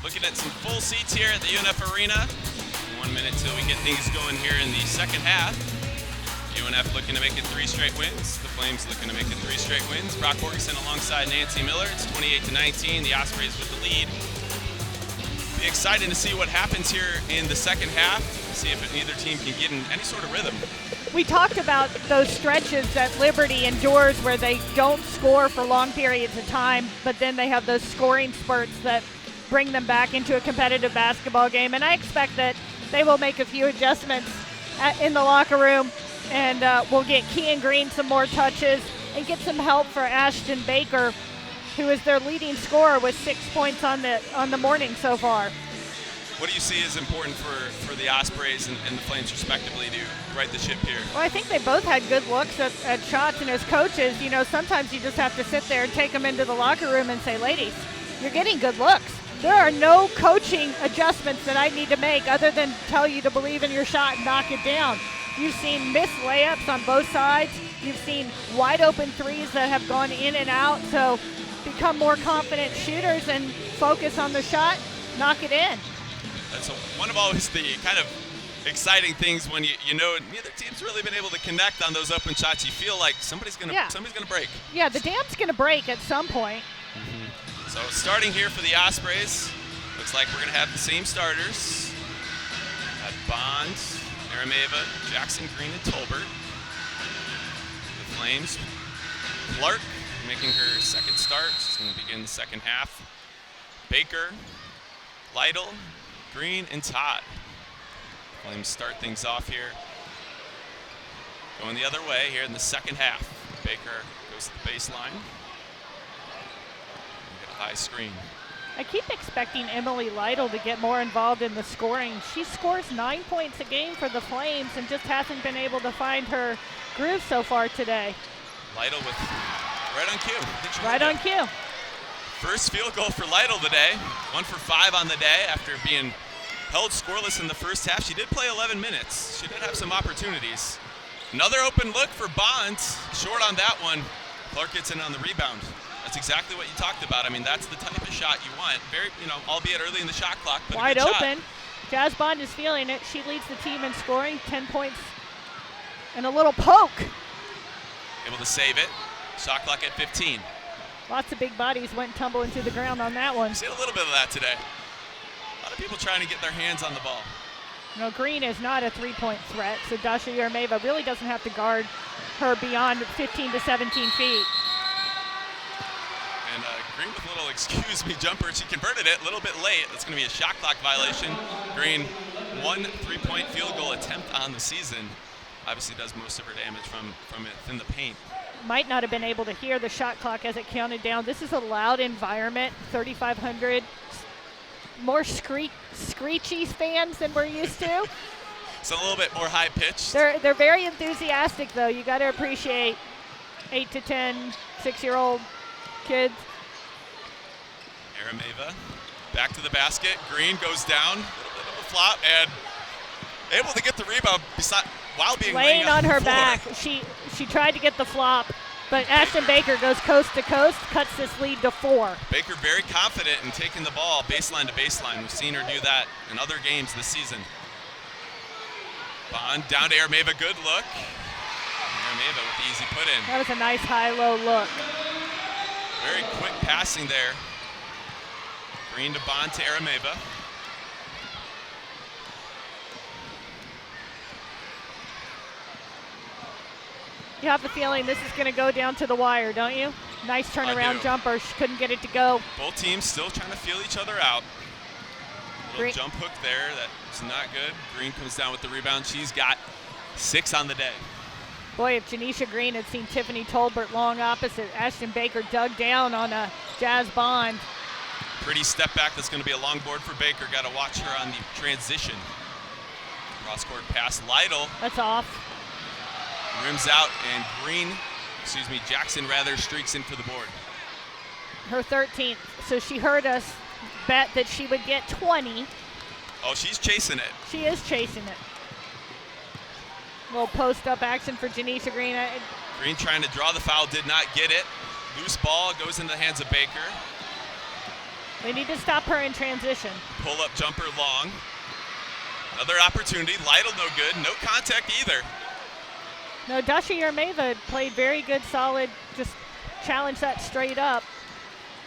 Looking at some full seats here at the UNF Arena. 1 minute till we get things going here in the second half. UNF looking to make it 3 straight wins. The Flames looking to make it 3 straight wins. Brock Borgeson alongside Nancy Miller. It's 28-19. The Ospreys with the lead. Be exciting to see what happens here in the second half, see if either team can get in any sort of rhythm. We talked about those stretches that Liberty endures where they don't score for long periods of time, but then they have those scoring spurts that bring them back into a competitive basketball game. And I expect that they will make a few adjustments in the locker room, and we'll get Kean Green some more touches and get some help for Ashton Baker, who is their leading scorer with 6 points on the morning so far. What do you see as important for the Ospreys and the Flames respectively to right the ship here? Well, I think they both had good looks at shots, and as coaches, you know, sometimes you just have to sit there and take them into the locker room and say, ladies, you're getting good looks. There are no coaching adjustments that I need to make other than tell you to believe in your shot and knock it down. You've seen missed layups on both sides. You've seen wide open threes that have gone in and out. So become more confident shooters and focus on the shot, knock it in. That's one of always the kind of exciting things when you know neither team's really been able to connect on those open shots. You feel like somebody's gonna break. Yeah, the dam's gonna break at some point. So starting here for the Ospreys, looks like we're gonna have the same starters. Got Bond, Arameva, Jackson Green, and Tolbert. The Flames, Clark making her second start. She's gonna begin the second half. Baker, Lytle, Green, and Todd. Flames start things off here. Going the other way here in the second half. Baker goes to the baseline. High screen. I keep expecting Emily Lytle to get more involved in the scoring. She scores 9 points a game for the Flames and just hasn't been able to find her groove so far today. Lytle with right on cue. Right on cue. First field goal for Lytle today. 1 for 5 on the day after being held scoreless in the first half. She did play 11 minutes. She did have some opportunities. Another open look for Bonds. Short on that one. Clark gets in on the rebound. That's exactly what you talked about. I mean, that's the type of shot you want. Very, albeit early in the shot clock, but wide a good open. Shot. Jazz Bond is feeling it. She leads the team in scoring, 10 points and a little poke. Able to save it. Shot clock at 15. Lots of big bodies went tumbling to the ground on that one. Seen a little bit of that today. A lot of people trying to get their hands on the ball. Green is not a three-point threat, so Dasha Yermeva really doesn't have to guard her beyond 15 to 17 feet. And Green with a little excuse me jumper. She converted it a little bit late. That's going to be a shot clock violation. Green, 1 3-point field goal attempt on the season. Obviously does most of her damage from within the paint. Might not have been able to hear the shot clock as it counted down. This is a loud environment, 3,500. More screechy fans than we're used to. It's a little bit more high pitched. They're very enthusiastic though. You got to appreciate 8 to 10, 6-year-old kids. Arameva back to the basket. Green goes down, a little bit of a flop, and able to get the rebound while being laying on her floor. back. She tried to get the flop, but Ashton Baker goes coast to coast, cuts this lead to 4. Baker very confident in taking the ball baseline to baseline. We've seen her do that in other games this season. Bond down to Arameva, good look. Arameva with the easy put in. That was a nice high-low look. Very quick passing there. Green to Bond to Arameva. You have the feeling this is going to go down to the wire, don't you? Nice turnaround jumper. She couldn't get it to go. Both teams still trying to feel each other out. Little jump hook there. That's not good. Green comes down with the rebound. She's got 6 on the day. Boy, if Janisha Green had seen Tiffany Tolbert long opposite, Ashton Baker dug down on a Jazz Bond. Pretty step back. That's going to be a long board for Baker. Got to watch her on the transition. Cross-court pass. Lytle. That's off. Rims out, and Jackson rather streaks in for the board. Her 13th, so she heard us bet that she would get 20. Oh, she's chasing it. She is chasing it. Little post-up action for Janisha Green. Green trying to draw the foul, did not get it. Loose ball goes into the hands of Baker. They need to stop her in transition. Pull-up jumper long. Another opportunity. Lytle no good. No contact either. No, Dasha Yermeva played very good, solid, just challenged that straight up.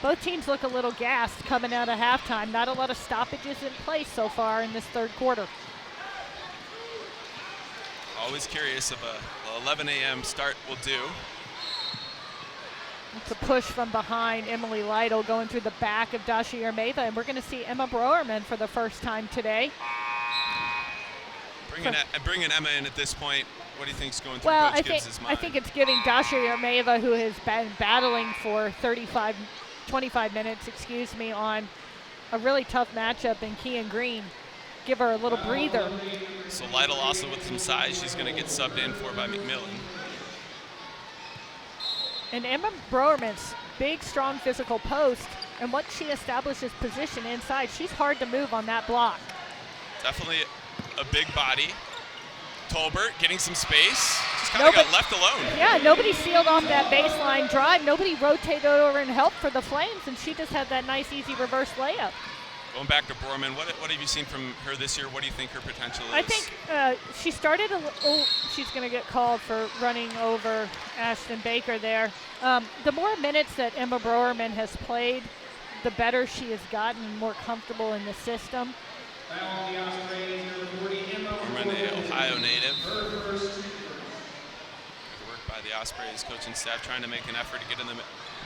Both teams look a little gassed coming out of halftime. Not a lot of stoppages in place so far in this third quarter. Always curious if a 11 a.m. start will do. It's a push from behind. Emily Lytle going through the back of Dasha Yermeva, and we're going to see Emma Broerman for the first time today. Bringing Emma in at this point, what do you think's going through Coach Gibbs' mind? I think it's giving Dasha Yermeva, who has been battling for 25 minutes, on a really tough matchup in Kean Green, give her a little breather. So Lytle also with some size, she's going to get subbed in for by McMillan. And Emma Broerman's big, strong physical post, and once she establishes position inside, she's hard to move on that block. Definitely a big body. Tolbert getting some space. Just kind of got left alone. Yeah, nobody sealed off that baseline drive. Nobody rotated over and helped for the Flames, and she just had that nice, easy reverse layup. Going back to Broerman, what have you seen from her this year? What do you think her potential is? I think she started she's going to get called for running over Ashton Baker there. The more minutes that Emma Broerman has played, the better she has gotten, more comfortable in the system. Broerman, an Ohio native. Work by the Ospreys coaching staff trying to make an effort to get in the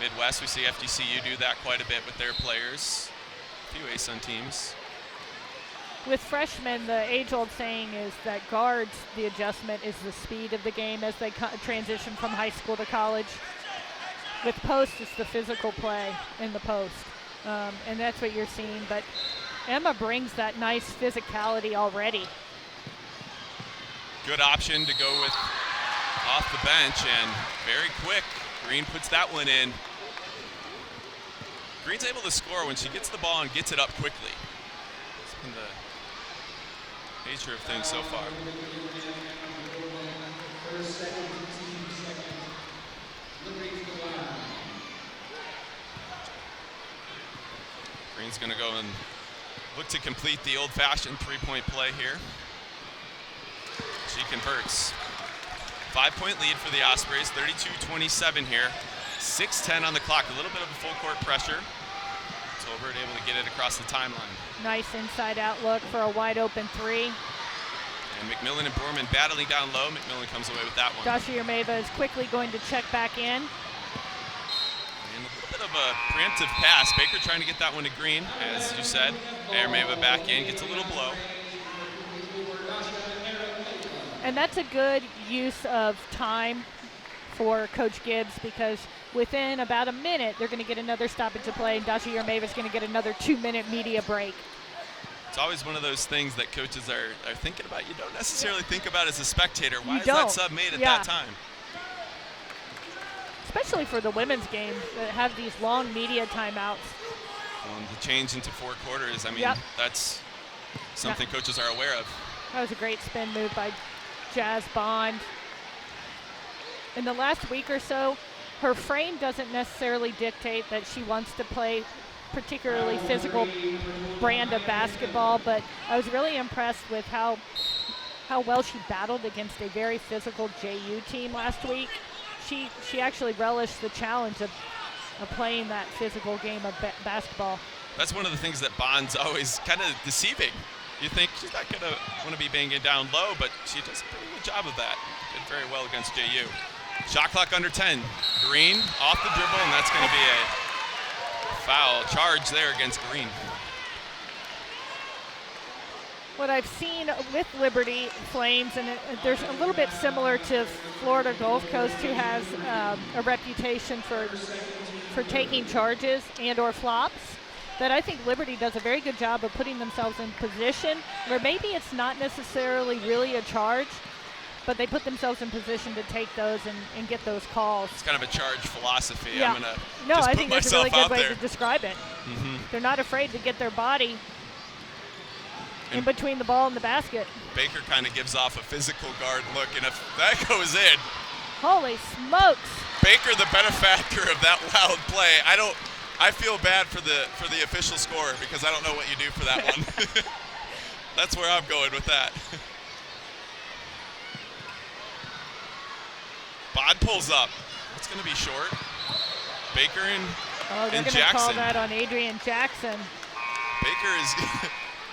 Midwest. We see FGCU do that quite a bit with their players. A few ASUN teams. With freshmen, the age-old saying is that guards, the adjustment is the speed of the game as they transition from high school to college. With post, it's the physical play in the post, and that's what you're seeing. But Emma brings that nice physicality already. Good option to go with off the bench, and very quick. Green puts that one in. Green's able to score when she gets the ball and gets it up quickly. It's been the nature of things so far. Green's going to go and look to complete the old-fashioned three-point play here. She converts. 5-point lead for the Ospreys, 32-27 here. 6:10 on the clock, a little bit of a full court pressure. Tolbert able to get it across the timeline. Nice inside out look for a wide open three. And McMillan and Broerman battling down low. McMillan comes away with that one. Dasha Yermeva is quickly going to check back in. And a little bit of a preemptive pass. Baker trying to get that one to Green, as you said. Yermeva back in, gets a little blow. And that's a good use of time for Coach Gibbs, because within about a minute, they're going to get another stoppage of play, and Dasha Yermeva is going to get another 2-minute media break. It's always one of those things that coaches are thinking about. You don't necessarily think about as a spectator. Why is that sub made at that time? Especially for the women's game that have these long media timeouts. The change into 4 quarters, I mean, that's something coaches are aware of. That was a great spin move by Jazz Bond. In the last week or so, her frame doesn't necessarily dictate that she wants to play particularly physical brand of basketball, but I was really impressed with how well she battled against a very physical JU team last week. She actually relished the challenge of playing that physical game of basketball. That's one of the things that Bond's always kind of deceiving. You think she's not going to want to be banging down low, but she does a pretty good job of that. Did very well against JU. Shot clock under 10. Green off the dribble, and that's going to be a foul charge there against Green. What I've seen with Liberty Flames, and there's a little bit similar to Florida Gulf Coast, who has a reputation for taking charges and or flops, that I think Liberty does a very good job of putting themselves in position where maybe it's not necessarily really a charge, but they put themselves in position to take those and get those calls. It's kind of a charge philosophy. Yeah. I'm going to I think that's a really good way there. to describe it. Mm-hmm. They're not afraid to get their body in between the ball and the basket. Baker kind of gives off a physical guard look, and if that goes in. Holy smokes. Baker, the benefactor of that wild play. I feel bad for the official scorer because I don't know what you do for that one. That's where I'm going with that. Bod pulls up. It's going to be short. Baker and Oh, they're and going to call Jackson. that on Adrian Jackson. Baker is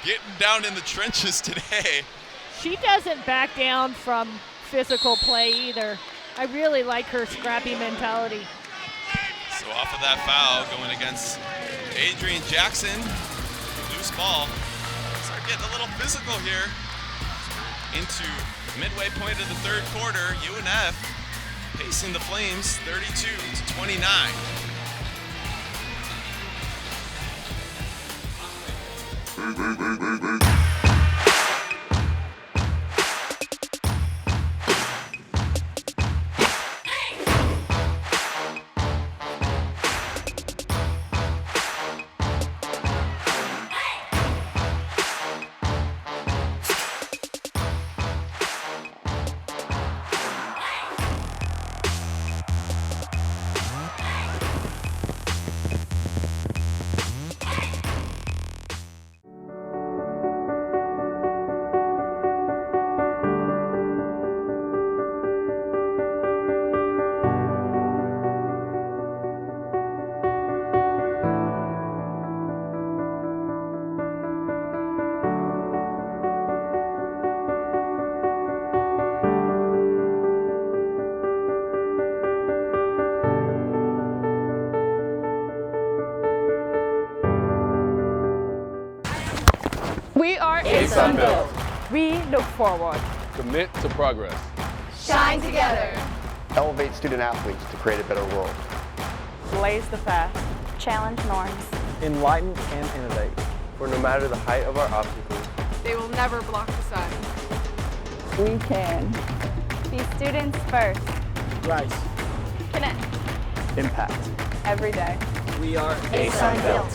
getting down in the trenches today. She doesn't back down from physical play either. I really like her scrappy mentality. So off of that foul going against Adrian Jackson. Loose ball. Start getting a little physical here. Into midway point of the third quarter, UNF pacing the Flames 32-29. We are Sunbelt. We look forward. Commit to progress. Shine together. Elevate student athletes to create a better world. Blaze the fast. Challenge norms. Enlighten and innovate. For no matter the height of our obstacles, They will never block the sun. We can. Be students first. Rise. Connect. Impact. Every day. We are A Sunbelt.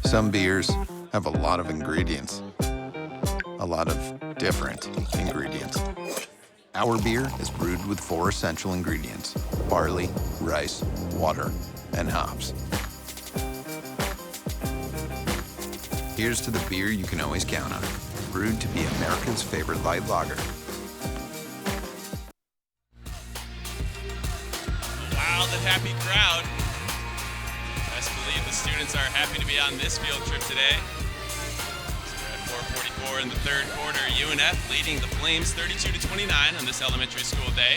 Some beers have a lot of ingredients, a lot of different ingredients. Our beer is brewed with 4 essential ingredients: barley, rice, water, and hops. Here's to the beer you can always count on, brewed to be America's favorite light lager. Wild and happy crowd. Best believe the students are happy to be on this field trip today. So we're at 4:44 in the third quarter. UNF leading the Flames 32-29 on this elementary school day.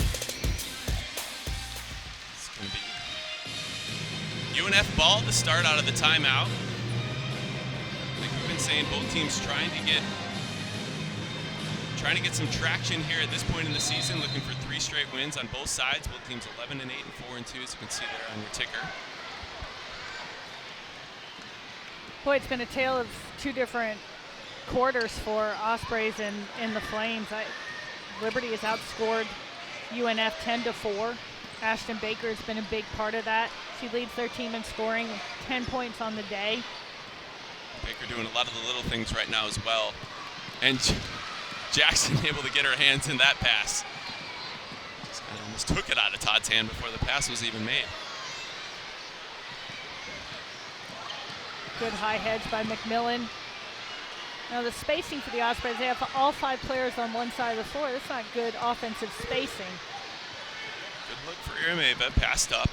It's going to be UNF ball to start out of the timeout. Like we've been saying, both teams trying to get some traction here at this point in the season, looking for 3 straight wins on both sides. Both teams 11-8 and 4-2, as you can see there on your ticker. Boy, it's been a tale of 2 different quarters for Ospreys and the Flames. Liberty has outscored UNF 10-4. Ashton Baker has been a big part of that. She leads their team in scoring, 10 points on the day. Baker doing a lot of the little things right now as well. And Jackson able to get her hands in that pass. Just kind of almost took it out of Todd's hand before the pass was even made. Good high hedge by McMillan. Now the spacing for the Ospreys, they have all 5 players on one side of the floor. That's not good offensive spacing. Good look for Irameva, passed up.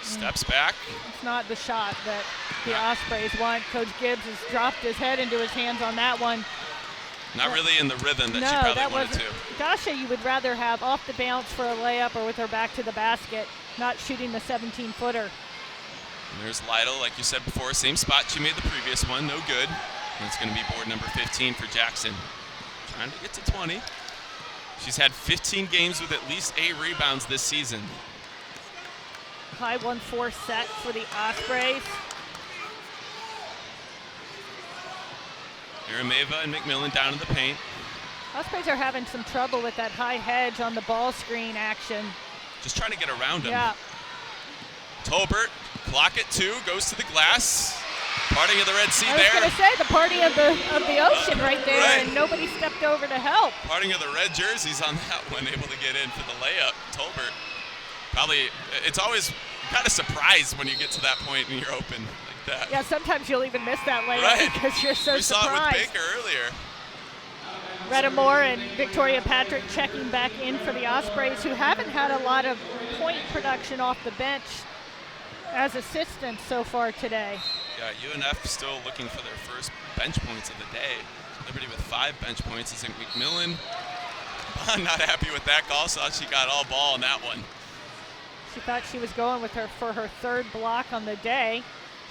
Steps back. It's not the shot that the Ospreys want. Coach Gibbs has dropped his head into his hands on that one. Not really in the rhythm that she No, probably that wanted wasn't. to. Dasha, you would rather have off the bounce for a layup or with her back to the basket, not shooting the 17-footer. And there's Lytle, like you said before, same spot she made the previous one, no good. And it's going to be board number 15 for Jackson. Trying to get to 20. She's had 15 games with at least 8 rebounds this season. High 1-4 set for the Ospreys. Arameva and McMillan down in the paint. Ospreys are having some trouble with that high hedge on the ball screen action. Just trying to get around him. Yeah. Tolbert, clock at 2, goes to the glass. Parting of the Red Sea there. I was going to say the party of the ocean right there, Right. and nobody stepped over to help. Parting of the red jerseys on that one, able to get in for the layup. Tolbert, probably, it's always kind of surprised when you get to that point and you're open like that. Yeah, sometimes you'll even miss that layup Right. because you're so we surprised. saw it with Baker earlier. Retta Moore and Victoria Patrick checking back in for the Ospreys, who haven't had a lot of point production off the bench as assistants so far today. Yeah, UNF still looking for their first bench points of the day. Liberty with 5 bench points. I think McMillan, not happy with that call, so she got all ball in that one. She thought she was going with her for her 3rd block on the day.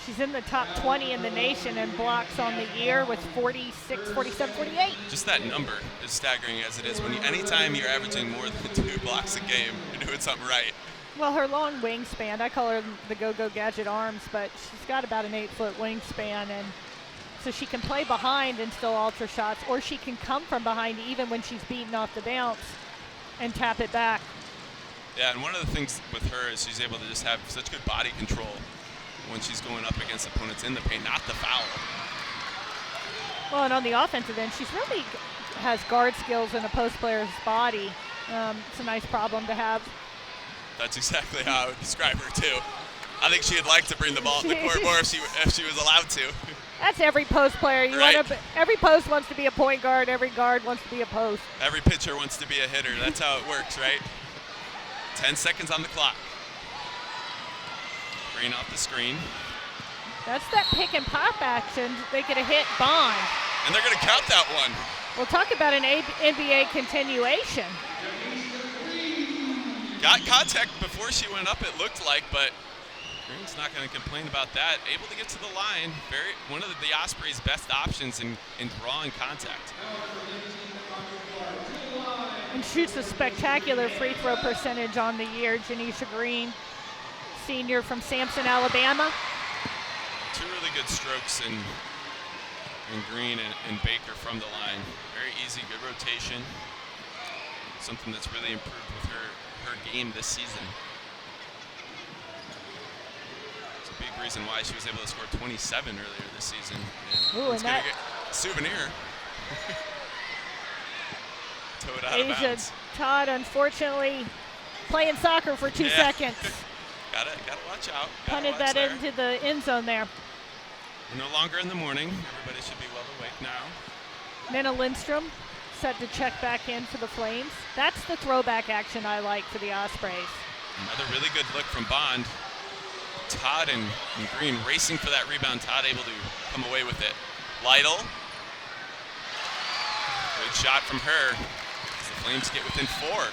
She's in the top 20 in the nation in blocks on the year with 46, 47, 48. Just that number is staggering as it is. Anytime you're averaging more than 2 blocks a game, you're doing something right. Well, her long wingspan, I call her the go-go gadget arms, but she's got about an 8-foot wingspan, and so she can play behind and still alter shots, or she can come from behind even when she's beaten off the bounce and tap it back. Yeah, and one of the things with her is she's able to just have such good body control when she's going up against opponents in the paint, not the foul. Well, and on the offensive end, she's really has guard skills in a post player's body. It's a nice problem to have. That's exactly how I would describe her too. I think she'd like to bring the ball to the court more if she was allowed to. That's every post player. Every post wants to be a point guard. Every guard wants to be a post. Every pitcher wants to be a hitter. That's how it works, right? 10 seconds on the clock. Green off the screen. That's that pick and pop action. They could have hit Bond. And they're going to count that one. We'll talk about an NBA continuation. Got contact before she went up, it looked like, but Green's not going to complain about that. Able to get to the line. One of the Ospreys' best options in drawing contact. And shoots a spectacular free throw percentage on the year. Janisha Green, senior from Sampson, Alabama. 2 really good strokes in Green and Baker from the line. Very easy, good rotation. Something that's really improved with her game this season. It's a big reason why she was able to score 27 earlier this season. Ooh, it's going to get a souvenir. Towed out of Asia bounds. Todd, unfortunately, playing soccer for 2 seconds. Gotta watch out. Punted that into the end zone there. We're no longer in the morning. Everybody should be well awake now. Nina Lindstrom set to check back in for the Flames. That's the throwback action I like for the Ospreys. Another really good look from Bond. Todd and Green racing for that rebound. Todd able to come away with it. Lytle. Good shot from her. As the Flames get within 4.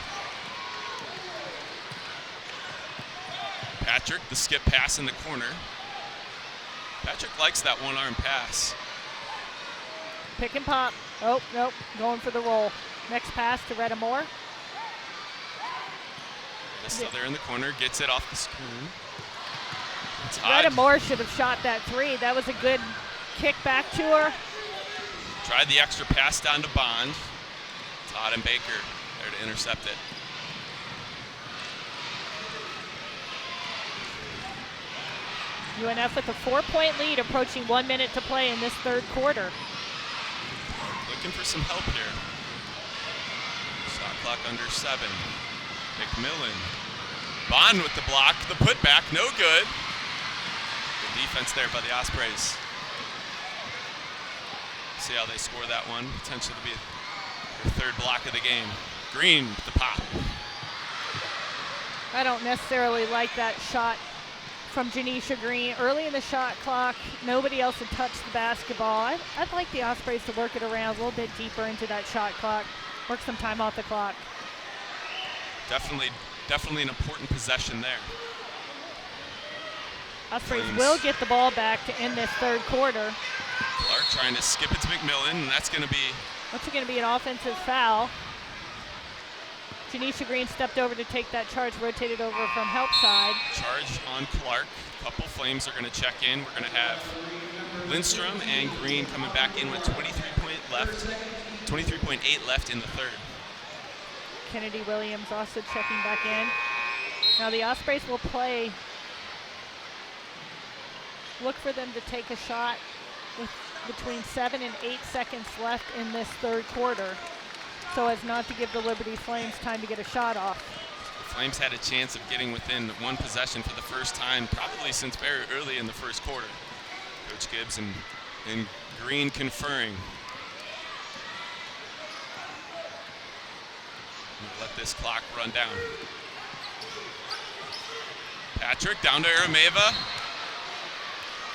Patrick, the skip pass in the corner. Patrick likes that one-arm pass. Pick and pop. Oh, nope, going for the roll. Next pass to Retta Moore. Still there in the corner, gets it off the screen. Retta Moore should have shot that 3. That was a good kick back to her. Tried the extra pass down to Bond. Todd and Baker there to intercept it. UNF with a 4-point lead, approaching 1 minute to play in this 3rd quarter. Looking for some help here. Shot clock under 7. McMillan. Bond with the block, the putback, no good. Good defense there by the Ospreys. See how they score that one. Potential to be their 3rd block of the game. Green with the pop. I don't necessarily like that shot from Janisha Green. Early in the shot clock, nobody else had touched the basketball. I'd like the Ospreys to work it around a little bit deeper into that shot clock, work some time off the clock. Definitely an important possession there. Ospreys will get the ball back to end this 3rd quarter. Clark trying to skip it to McMillan, and that's going to be... What's going to be an offensive foul? Janisha Green stepped over to take that charge, rotated over from help side. Charge on Clark. A couple Flames are going to check in. We're going to have Lindstrom and Green coming back in with 23 left, 23.8 left in the third. Kennedy Williams also checking back in. Now the Ospreys will play. Look for them to take a shot with between 7 and 8 seconds left in this third quarter, so as not to give the Liberty Flames time to get a shot off. The Flames had a chance of getting within one possession for the first time, probably since very early in the first quarter. Coach Gibbs and Green conferring. Let this clock run down. Patrick down to Arameva.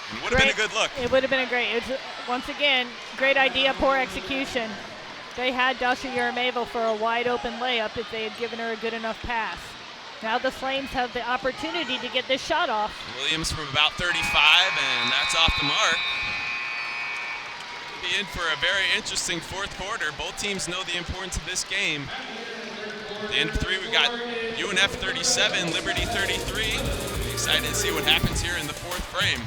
And would have been a good look. It would have been a great, once again, great idea, poor execution. They had Dasha Yarameva for a wide open layup if they had given her a good enough pass. Now the Flames have the opportunity to get this shot off. Williams from about 35, and that's off the mark. Be in for a very interesting fourth quarter. Both teams know the importance of this game. At the end of 3, we've got UNF 37, Liberty 33. Excited to see what happens here in the fourth frame.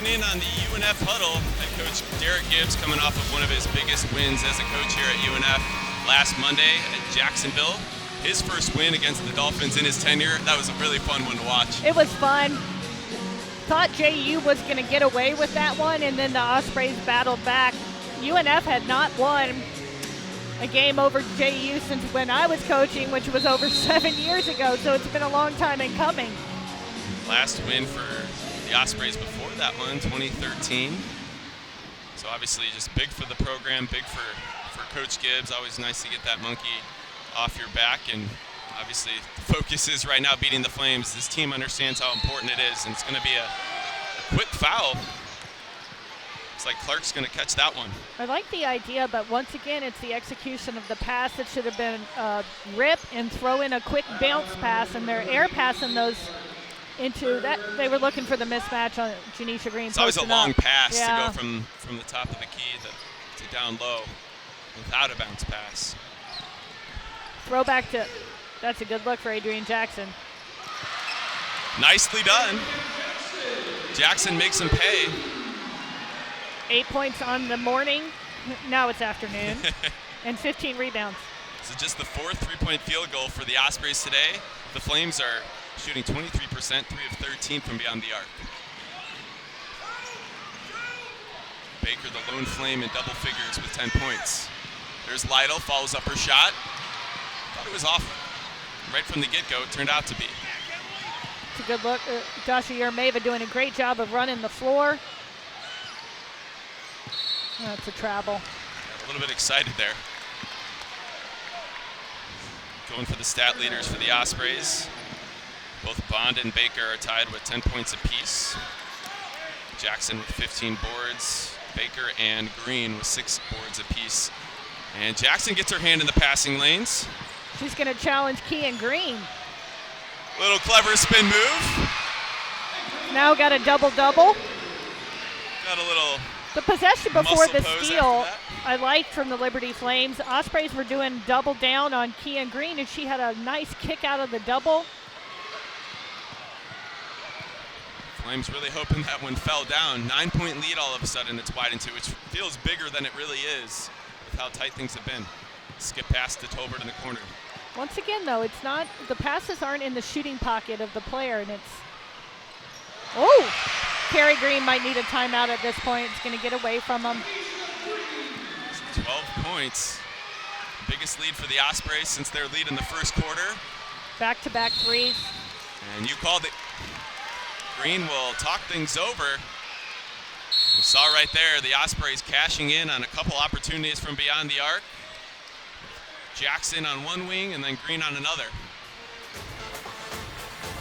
In on the UNF huddle, head coach Derek Gibbs coming off of one of his biggest wins as a coach here at UNF last Monday at Jacksonville. His first win against the Dolphins in his tenure. That was a really fun one to watch. It was fun. Thought JU was going to get away with that one, and then the Ospreys battled back. UNF had not won a game over JU since when I was coaching, which was over 7 years ago, so it's been a long time in coming. Last win for the Ospreys before that one, 2013. So obviously just big for the program, big for Coach Gibbs. Always nice to get that monkey off your back, and obviously the focus is right now beating the Flames. This team understands how important it is, and it's going to be a quick foul. Looks like Clark's going to catch that one. I like the idea, but once again, it's the execution of the pass. It should have been rip and throw in a quick bounce pass, and they're air passing those into that. They were looking for the mismatch on Janisha Green. It's always a long pass to go from the top of the key to down low. without a bounce pass. Throwback to, that's a good look for Adrian Jackson. Nicely done. Jackson makes him pay. 8 points on the morning, now it's afternoon, and 15 rebounds. So just the fourth three-point field goal for the Ospreys today. The Flames are shooting 23%, 3 of 13 from beyond the arc. Baker, the lone Flame, in double figures with 10 points. There's Lytle, follows up her shot. Thought it was off right from the get-go. It turned out to be. It's a good look. Joshua Yermeva doing a great job of running the floor. That's a travel. A little bit excited there. Going for the stat leaders for the Ospreys. Both Bond and Baker are tied with 10 points apiece. Jackson with 15 boards. Baker and Green with 6 boards apiece. And Jackson gets her hand in the passing lanes. She's going to challenge Kian Green. Little clever spin move. Now got a double-double. Got a little The possession before muscle the pose steal, after I liked from the Liberty Flames. Ospreys were doing double down on Kian Green, and she had a nice kick out of the double. Flames really hoping that one fell down. 9-point lead all of a sudden it's widened to, which feels bigger than it really is with how tight things have been. Skip past to Tolbert in the corner. Once again, though, it's not, the passes aren't in the shooting pocket of the player, and it's, oh, Carrie Green might need a timeout at this point. It's going to get away from him. 12 points. Biggest lead for the Ospreys since their lead in the first quarter. Back-to-back threes. And you called it. Green will talk things over. You saw right there the Ospreys cashing in on a couple opportunities from beyond the arc. Jackson on one wing and then Green on another.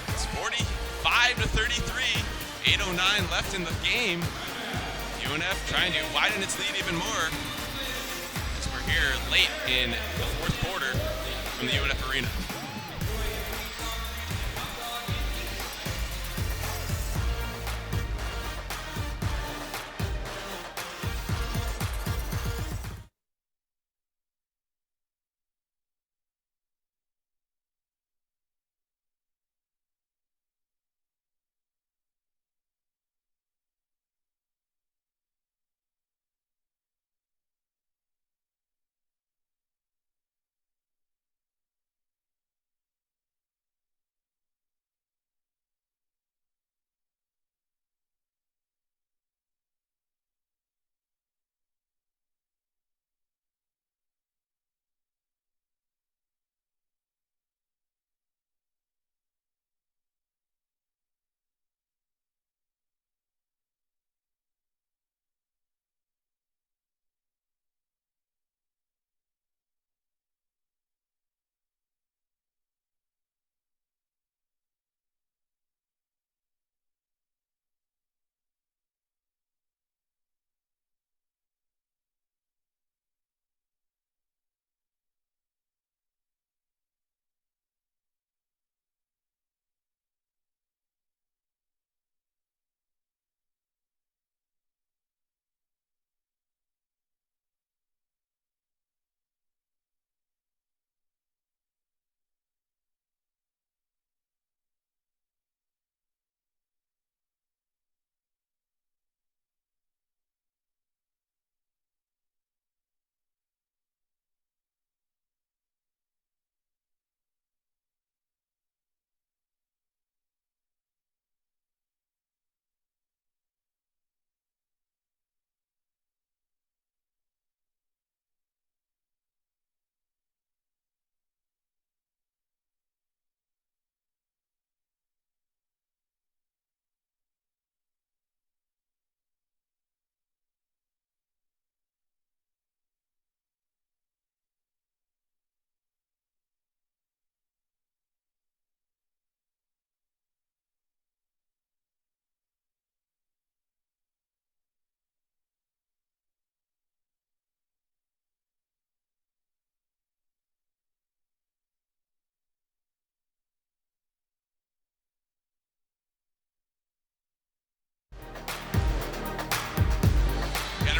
It's 45-33. 8:09 left in the game. UNF trying to widen its lead even more as we're here late in the fourth quarter from the UNF Arena.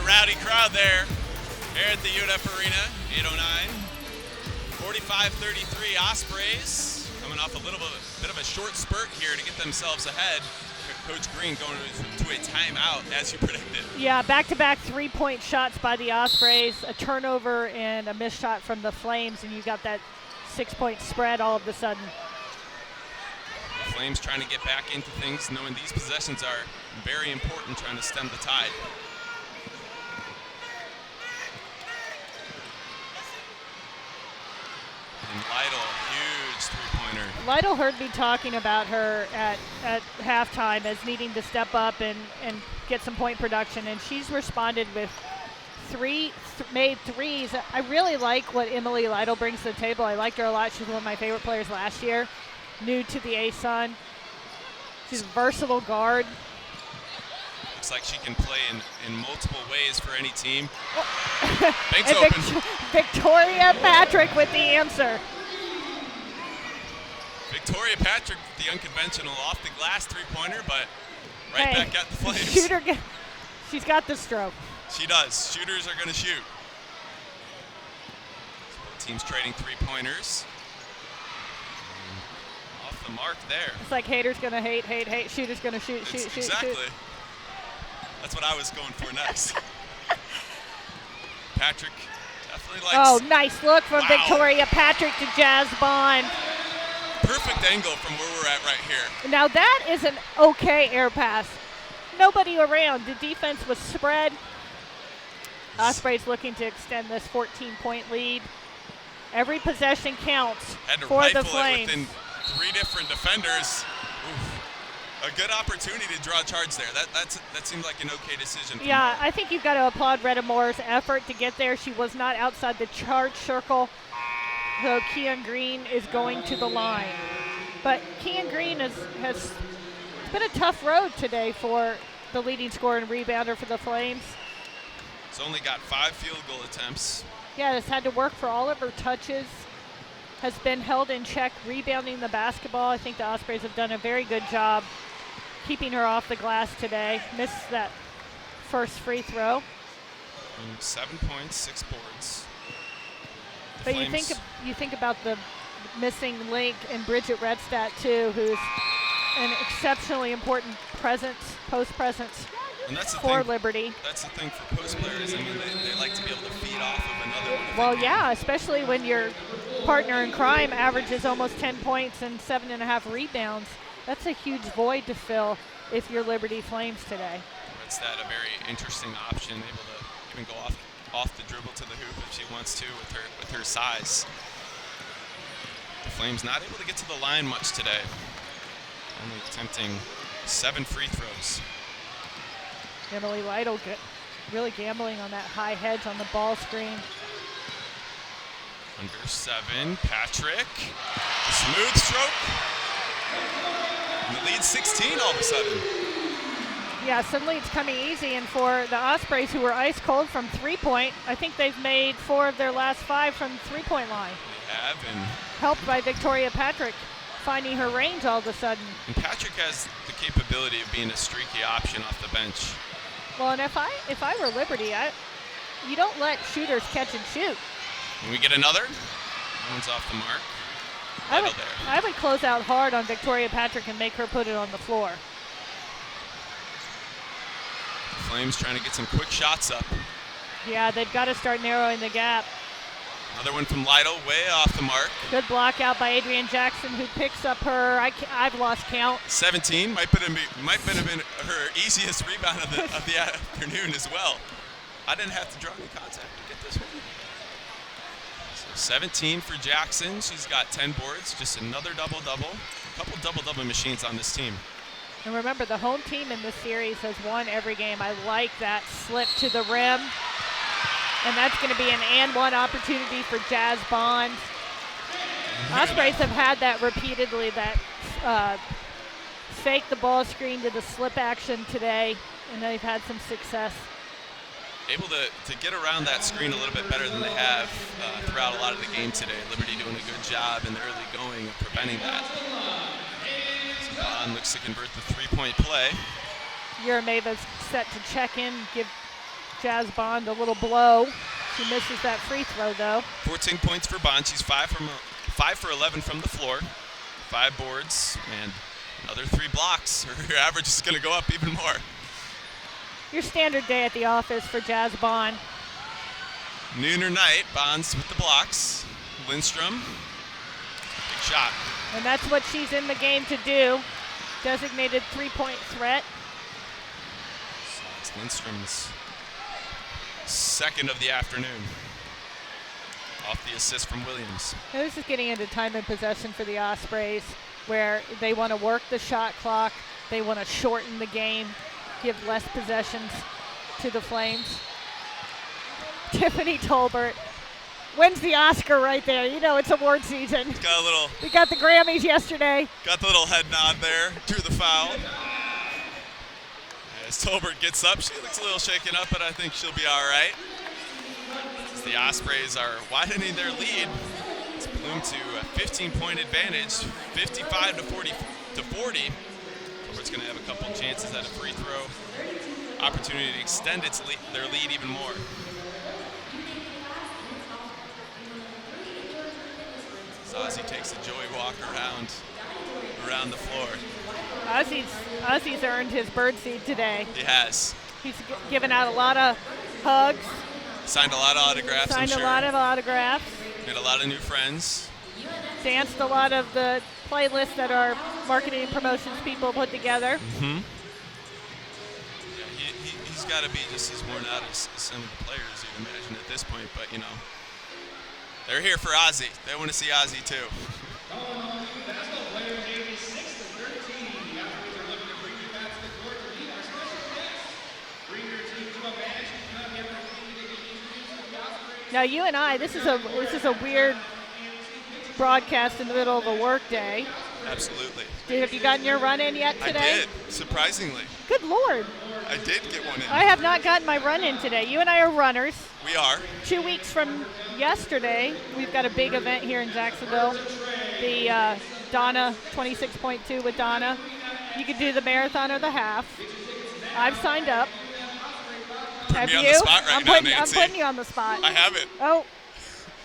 Rowdy crowd there. Here at the UNF Arena, 8:09. 45-33 Ospreys coming off a bit of a short spurt here to get themselves ahead. Coach Green going to a timeout as you predicted. Yeah, back-to-back 3-point shots by the Ospreys, a turnover and a missed shot from the Flames, and you got that 6-point spread all of a sudden. The Flames trying to get back into things, knowing these possessions are very important, trying to stem the tide. And Lytle, huge three-pointer. Lytle heard me talking about her at halftime as needing to step up and get some point production, and she's responded with made threes. I really like what Emily Lytle brings to the table. I liked her a lot. She was one of my favorite players last year, new to the ASUN. She's a versatile guard. Looks like she can play in multiple ways for any team. Oh. Banks open. Victoria Patrick with the answer. Victoria Patrick with the unconventional off the glass three-pointer, but right back at the Flames. Shooter, she's got the stroke. She does. Shooters are going to shoot. Both teams trading three-pointers. Off the mark there. It's like haters going to hate. Shooters going to shoot. Exactly. That's what I was going for next. Patrick definitely likes. Oh, nice look from Victoria Patrick to Jazz Bond. Perfect angle from where we're at right here. Now that is an okay air pass. Nobody around. The defense was spread. Ospreys looking to extend this 14-point lead. Every possession counts Had to for rifle the Flames. It within 3 different defenders. Oof. A good opportunity to draw charge there. That seemed like an okay decision. Yeah, I think you've got to applaud Retta Moore's effort to get there. She was not outside the charge circle, though Keon Green is going to the line. But Keon Green has been a tough road today for the leading scorer and rebounder for the Flames. He's only got 5 field goal attempts. Yeah, has had to work for all of her touches. Has been held in check, rebounding the basketball. I think the Ospreys have done a very good job keeping her off the glass today. Missed that first free throw. 7 points, 6 boards. But you think about the missing link in Bridget Redstadt too, who's an exceptionally important post presence for Liberty. That's the thing for post players. I mean, they like to be able to feed off of another one. Well, yeah, especially when your partner in crime averages almost 10 points and 7.5 rebounds. That's a huge void to fill if you're Liberty Flames today. That's a very interesting option, able to even go off the dribble to the hoop if she wants to with her size. The Flames not able to get to the line much today. Only attempting 7 free throws. Emily Lytle really gambling on that high hedge on the ball screen. Under 7, Patrick. A smooth stroke. And the lead 16 all of a sudden. Yeah, suddenly it's coming easy, and for the Ospreys, who were ice cold from 3-point, I think they've made 4 of their last 5 from the 3-point line. They have, and helped by Victoria Patrick finding her range all of a sudden. And Patrick has the capability of being a streaky option off the bench. Well, and if I were Liberty, you don't let shooters catch and shoot. Can we get another? That one's off the mark. I would close out hard on Victoria Patrick and make her put it on the floor. Flames trying to get some quick shots up. Yeah, they've got to start narrowing the gap. Another one from Lytle, way off the mark. Good block out by Adrienne Jackson, who picks up her, I've lost count. 17, might have been her easiest rebound of the afternoon as well. I didn't have to draw any contact to get this one. So 17 for Jackson. She's got 10 boards, just another double-double. A couple double-double machines on this team. And remember, the home team in this series has won every game. I like that slip to the rim. And that's going to be an and-one opportunity for Jazz Bond. Ospreys have had that repeatedly, that fake the ball screen to the slip action today, and they've had some success. Able to get around that screen a little bit better than they have throughout a lot of the game today. Liberty doing a good job in the early going of preventing that. So Bond looks to convert the three-point play. Urameva's set to check in, give Jazz Bond a little blow. She misses that free throw, though. 14 points for Bond. She's 5 for 11 from the floor. 5 boards and another 3 blocks. Her average is going to go up even more. Your standard day at the office for Jazz Bond. Noon or night, Bonds with the blocks. Lindstrom, big shot. And that's what she's in the game to do. Designated three-point threat. So it's Lindstrom's second of the afternoon. Off the assist from Williams. Now this is getting into time and possession for the Ospreys, where they want to work the shot clock. They want to shorten the game, give less possessions to the Flames. Tiffany Tolbert wins the Oscar right there. You know it's award season. Got a little. We got the Grammys yesterday. Got the little head nod there. Drew the foul. As Tolbert gets up, she looks a little shaken up, but I think she'll be all right. As the Ospreys are widening their lead. It's ballooned to a 15-point advantage, 55 to 40. Tolbert's going to have a couple chances at a free throw. Opportunity to extend their lead even more. Ozzie takes a joy walk around the floor. Ozzie's earned his birdseed today. He has. He's given out a lot of hugs. Signed a lot of autographs, Signed I'm sure. a lot of autographs. Made a lot of new friends. Danced a lot of the playlists that our marketing and promotions people put together. Mm-hmm. Yeah, he's got to be just as worn out as some of the players, you'd imagine, at this point. But, you know, they're here for Ozzie. They want to see Ozzie, too. Now you and I, this is a weird broadcast in the middle of a work day. Absolutely. Have you gotten your run in yet today? I did, surprisingly. Good Lord. I did get one in. I have not gotten my run in today. You and I are runners. We are. 2 weeks from yesterday, we've got a big event here in Jacksonville. The Donna 26.2 with Donna. You could do the marathon or the half. I've signed up. Put me on the spot right now, Nancy. I'm putting you on the spot. I haven't. Oh,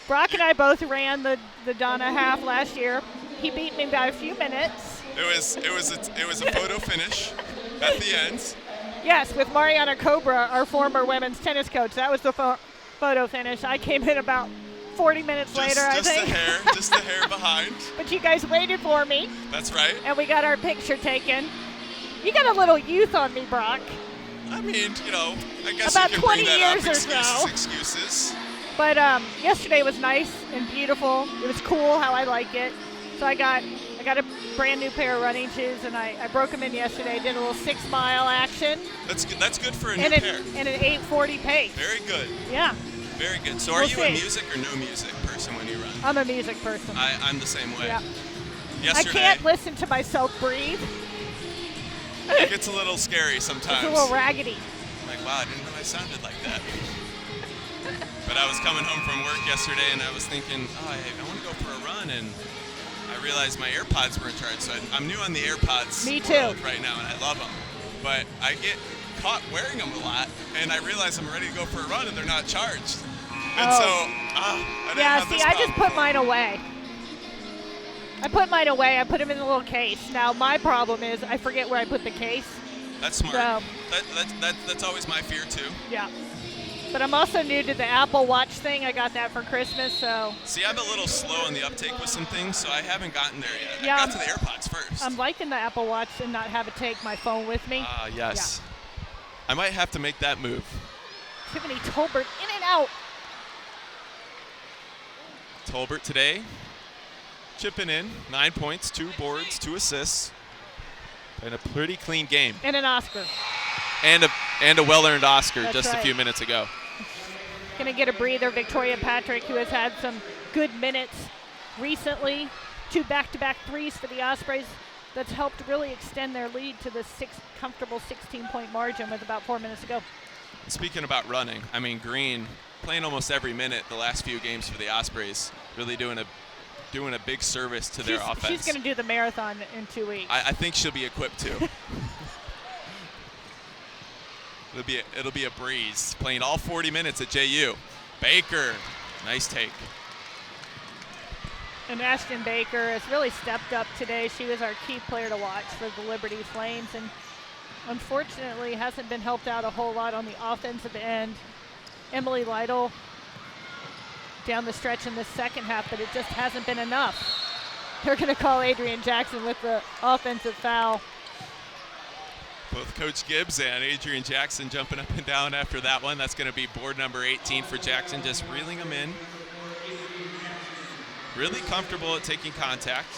Brock and I both ran the Donna half last year. He beat me by a few minutes. It was a photo finish at the end. Yes, with Mariana Cobra, our former women's tennis coach. That was the photo finish. I came in about 40 minutes later, I think. Just a hair behind. But you guys waited for me. That's right. And we got our picture taken. You got a little youth on me, Brock. I mean, you know, I guess about you can 20 bring that years up. or so. Excuses. But yesterday was nice and beautiful. It was cool how I like it. So I got a brand new pair of running shoes, and I broke them in yesterday. Did a little 6-mile action. That's good for a new pair. And an 8:40 pace. Very good. Yeah. Very good. So are you a music or no music person when you run? I'm a music person. I'm the same way. Yeah. Yesterday, I can't listen to myself breathe. It gets a little scary sometimes. It's a little raggedy. I'm like, wow, I didn't know I sounded like that. But I was coming home from work yesterday, and I was thinking, I want to go for a run, and I realized my AirPods weren't charged. So I'm new on the AirPods Me too. world right now, and I love them. But I get caught wearing them a lot, and I realize I'm ready to go for a run, and they're not charged. And so, I didn't have this I just problem. put mine away. I put them in a little case. Now, my problem is I forget where I put the case. That's smart. So, That's always my fear, too. yeah. But I'm also new to the Apple Watch thing. I got that for Christmas, so. See, I'm a little slow on the uptake with some things, so I haven't gotten there yet. Yeah, I got to the AirPods first. I'm liking the Apple Watch and not have to take my phone with me. Yes. Yeah. I might have to make that move. Tiffany Tolbert in and out. Tolbert today, chipping in, 9 points, 2 boards, 2 assists, and a pretty clean game. And an Oscar. And a well-earned Oscar. That's just right. a few minutes ago. Gonna get a breather. Victoria Patrick, who has had some good minutes recently, 2 back-to-back threes for the Ospreys. That's helped really extend their lead to the comfortable 16-point margin with about 4 minutes to go. Speaking about running, I mean, Green playing almost every minute the last few games for the Ospreys, really doing a big service to their offense. She's going to do the marathon in 2 weeks. I think she'll be equipped to. It'll be a breeze playing all 40 minutes at JU. Baker, nice take. And Ashton Baker has really stepped up today. She was our key player to watch for the Liberty Flames, and unfortunately hasn't been helped out a whole lot on the offensive end. Emily Lytle down the stretch in the second half, but it just hasn't been enough. They're going to call Adrian Jackson with the offensive foul. Both Coach Gibbs and Adrian Jackson jumping up and down after that one. That's going to be board number 18 for Jackson, just reeling them in. Really comfortable at taking contact.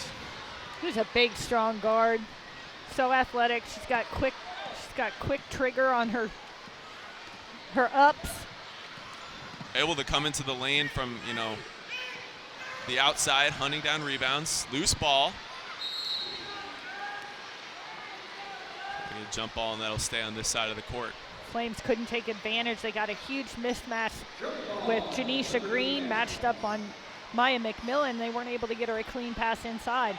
She's a big, strong guard. So athletic. She's got quick trigger on her ups. Able to come into the lane from, the outside, hunting down rebounds. Loose ball. A jump ball, and that'll stay on this side of the court. Flames couldn't take advantage. They got a huge mismatch with Janisha Green matched up on Maya McMillan. They weren't able to get her a clean pass inside.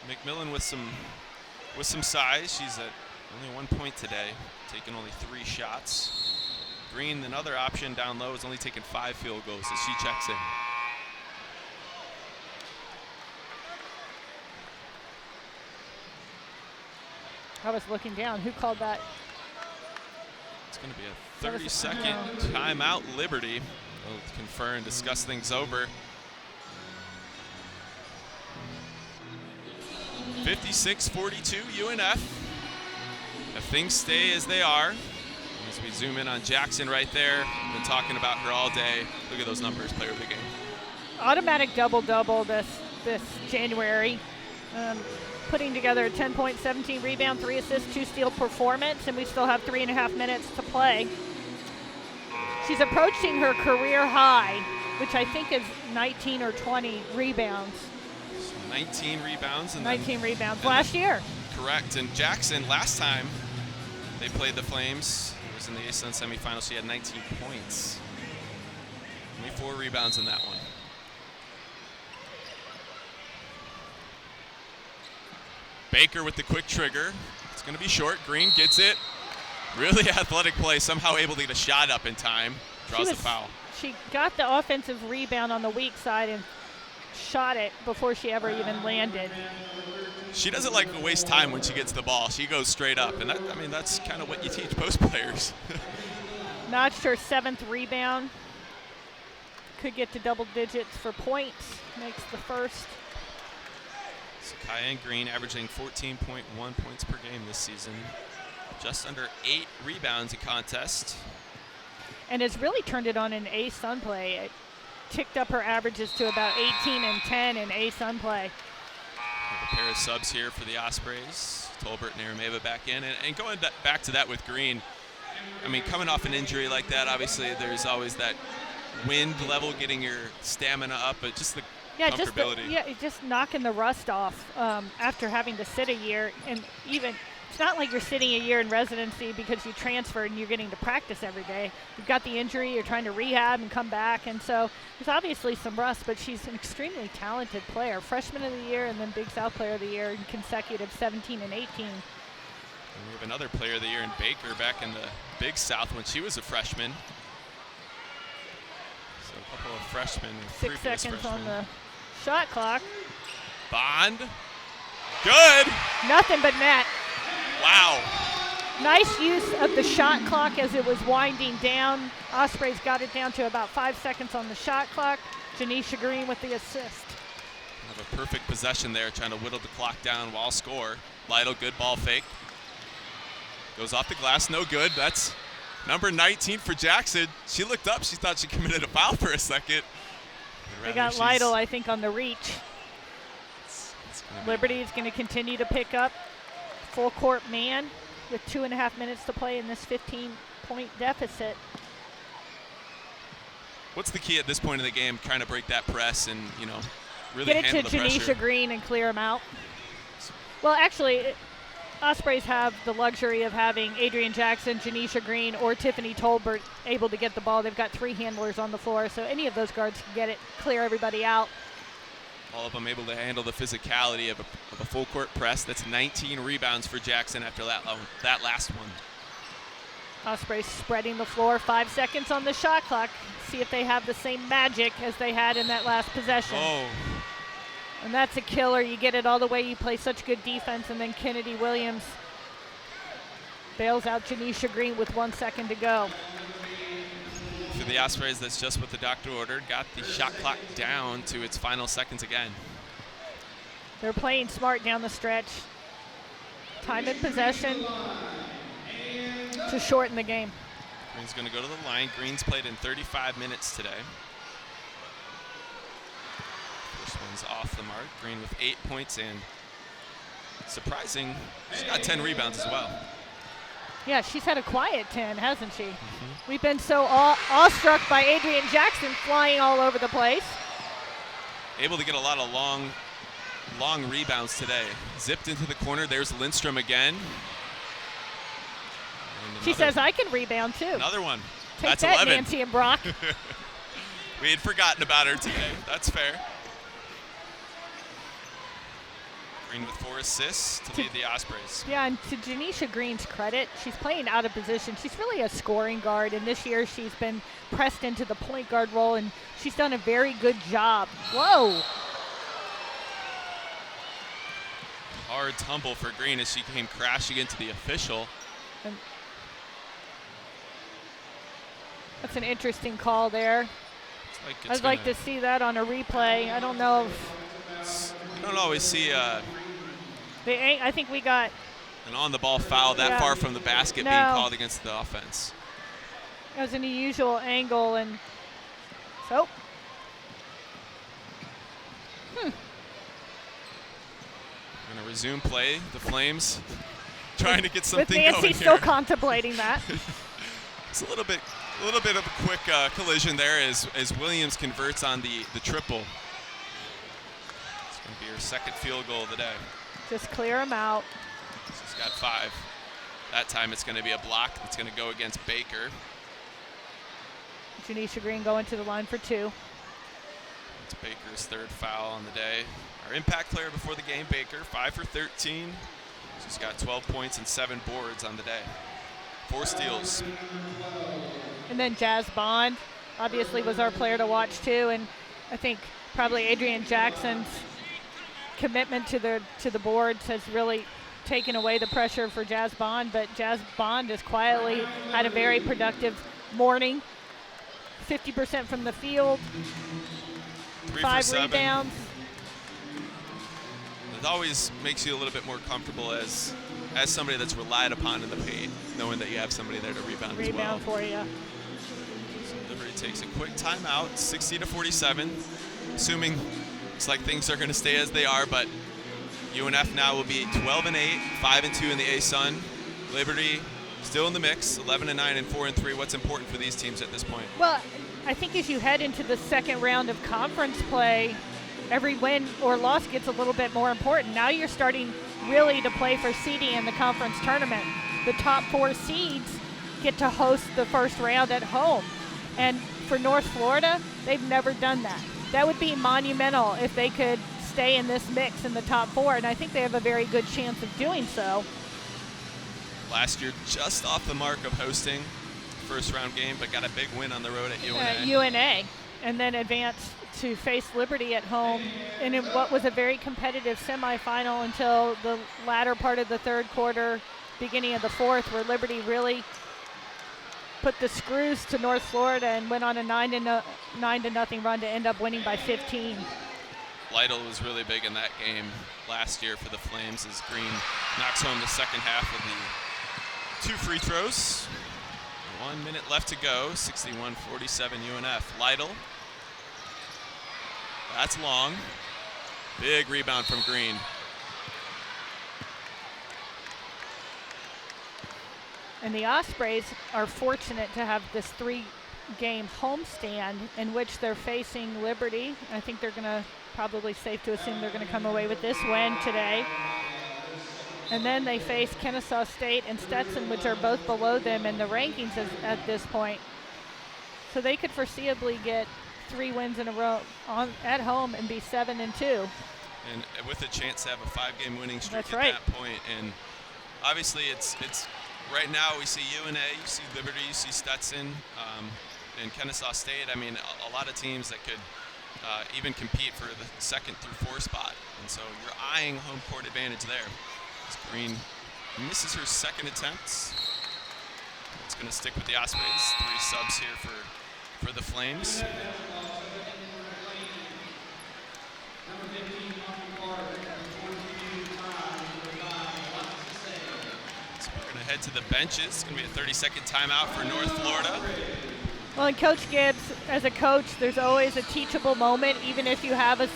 McMillan with some size. She's at only 1 point today, taking only 3 shots. Green, another option down low, is only taking 5 field goals as she checks in. I was looking down. Who called that? It's going to be a 30-second timeout, Liberty. We'll confer and discuss things over. 56-42 UNF. If things stay as they are, as we zoom in on Jackson right there, been talking about her all day. Look at those numbers, player of the game. Automatic double-double this January. Putting together a 10 point, 17 rebound, 3 assists, 2 steal performance, and we still have 3.5 minutes to play. She's approaching her career high, which I think is 19 or 20 rebounds. So 19 rebounds. And 19 rebounds last year. Correct. And Jackson, last time they played the Flames, it was in the ASUN semifinals. She had 19 points. Only 4 rebounds in that one. Baker with the quick trigger. It's going to be short. Green gets it. Really athletic play. Somehow able to get a shot up in time. Draws the foul. She got the offensive rebound on the weak side and shot it before she ever even landed. She doesn't like to waste time when she gets the ball. She goes straight up. And that's kind of what you teach post players. Notched her 7th rebound. Could get to double digits for points. Makes the first. So Cayenne Green averaging 14.1 points per game this season. Just under 8 rebounds a contest. And has really turned it on in A-Sun play. It ticked up her averages to about 18 and 10 in A-Sun play. A pair of subs here for the Ospreys. Tolbert and Arameva back in. And going back to that with Green, coming off an injury like that, obviously there's always that wind level, getting your stamina up, but just the comfortability. Just knocking the rust off after having to sit a year. And even, it's not like you're sitting a year in residency because you transferred and you're getting to practice every day. You've got the injury, you're trying to rehab and come back. And so there's obviously some rust, but she's an extremely talented player. Freshman of the year and then Big South Player of the Year in consecutive 17 and 18. And we have another Player of the Year in Baker back in the Big South when she was a freshman. So a couple of freshmen. 6 seconds on the shot clock. Bond. Good. Nothing but net. Wow. Nice use of the shot clock as it was winding down. Ospreys got it down to about 5 seconds on the shot clock. Janisha Green with the assist. Have a perfect possession there, trying to whittle the clock down while score. Lytle, good ball fake. Goes off the glass, no good. That's number 19 for Jackson. She looked up, she thought she committed a foul for a second. They got Lytle, I think, on the reach. Liberty is going to continue to pick up full court man with 2.5 minutes to play in this 15-point deficit. What's the key at this point in the game, trying to break that press and, really get it handle to the Janisha pressure? Green and clear them out? Well, actually, Ospreys have the luxury of having Adrian Jackson, Janisha Green, or Tiffany Tolbert able to get the ball. They've got 3 handlers on the floor, so any of those guards can get it, clear everybody out. All of them able to handle the physicality of a full court press. That's 19 rebounds for Jackson after that last one. Ospreys spreading the floor, 5 seconds on the shot clock. See if they have the same magic as they had in that last possession. Oh. And that's a killer. You get it all the way. You play such good defense, and then Kennedy Williams bails out Janisha Green with 1 second to go. For the Ospreys, that's just what the doctor ordered. Got the shot clock down to its final seconds again. They're playing smart down the stretch. Time in possession to shorten the game. Green's going to go to the line. Green's played in 35 minutes today. First one's off the mark. Green with 8 points and surprising, she's got 10 rebounds as well. Yeah, she's had a quiet 10, hasn't she? We've been so awestruck by Adrian Jackson flying all over the place. Able to get a lot of long rebounds today. Zipped into the corner. There's Lindstrom again. She says, I can rebound too. Another one. Take That's that, 11. Nancy and Brock. We had forgotten about her today. That's fair. Green with 4 assists to lead the Ospreys. Yeah, and to Janisha Green's credit, she's playing out of position. She's really a scoring guard, and this year she's been pressed into the point guard role, and she's done a very good job. Whoa. Hard tumble for Green as she came crashing into the official. And that's an interesting call there. I'd like to see that on a replay. I don't know if you don't always see I think we got an on-the-ball foul that far from the basket being called against the offense. It was an unusual angle, and so. We're going to resume play. The Flames trying to get something going here. With Nancy still contemplating that. It's a little bit of a quick collision there as Williams converts on the triple. It's going to be her second field goal of the day. Just clear him out. She's got 5. That time it's going to be a block. It's going to go against Baker. Janisha Green going to the line for 2. It's Baker's 3rd foul on the day. Our impact player before the game, Baker, 5 for 13. She's got 12 points and 7 boards on the day. 4 steals. And then Jazz Bond obviously was our player to watch too, and I think probably Adrian Jackson's commitment to the boards has really taken away the pressure for Jazz Bond, but Jazz Bond has quietly had a very productive morning. 50% from the field, 5 rebounds. It always makes you a little bit more comfortable as somebody that's relied upon in the paint, knowing that you have somebody there to rebound as well. Rebound for you. So Liberty takes a quick timeout, 60-47, assuming it's like things are going to stay as they are, but UNF now will be 12-8, 5-2 in the ASUN. Liberty still in the mix, 11-9 and 4-3. What's important for these teams at this point? Well, I think as you head into the second round of conference play, every win or loss gets a little bit more important. Now you're starting really to play for seeding in the conference tournament. The top 4 seeds get to host the first round at home. And for North Florida, they've never done that. That would be monumental if they could stay in this mix in the top 4, and I think they have a very good chance of doing so. Last year, just off the mark of hosting first round game, but got a big win on the road at UNA. UNA, and then advanced to face Liberty at home in what was a very competitive semifinal until the latter part of the third quarter, beginning of the fourth, where Liberty really put the screws to North Florida and went on a 9-0 run to end up winning by 15. Lytle was really big in that game last year for the Flames as Green knocks home the second half of the 2 free throws. 1 minute left to go, 61-47 UNF. Lytle, that's long. Big rebound from Green. And the Ospreys are fortunate to have this 3-game homestand in which they're facing Liberty. I think they're going to, probably safe to assume they're going to come away with this win today. And then they face Kennesaw State and Stetson, which are both below them in the rankings at this point. So they could foreseeably get 3 wins in a row at home and be 7-2. And with a chance to have a 5-game winning streak That's right. That point. And obviously it's right now we see UNA, you see Liberty, you see Stetson, and Kennesaw State. I mean, a lot of teams that could even compete for the 2nd through 4 spot. And so you're eyeing home court advantage there. As Green misses her 2nd attempt. It's going to stick with the Ospreys. 3 subs here for the Flames. So we're going to head to the benches. It's going to be a 30-second timeout for North Florida. Well, and Coach Gibbs, as a coach, there's always a teachable moment, even if you have a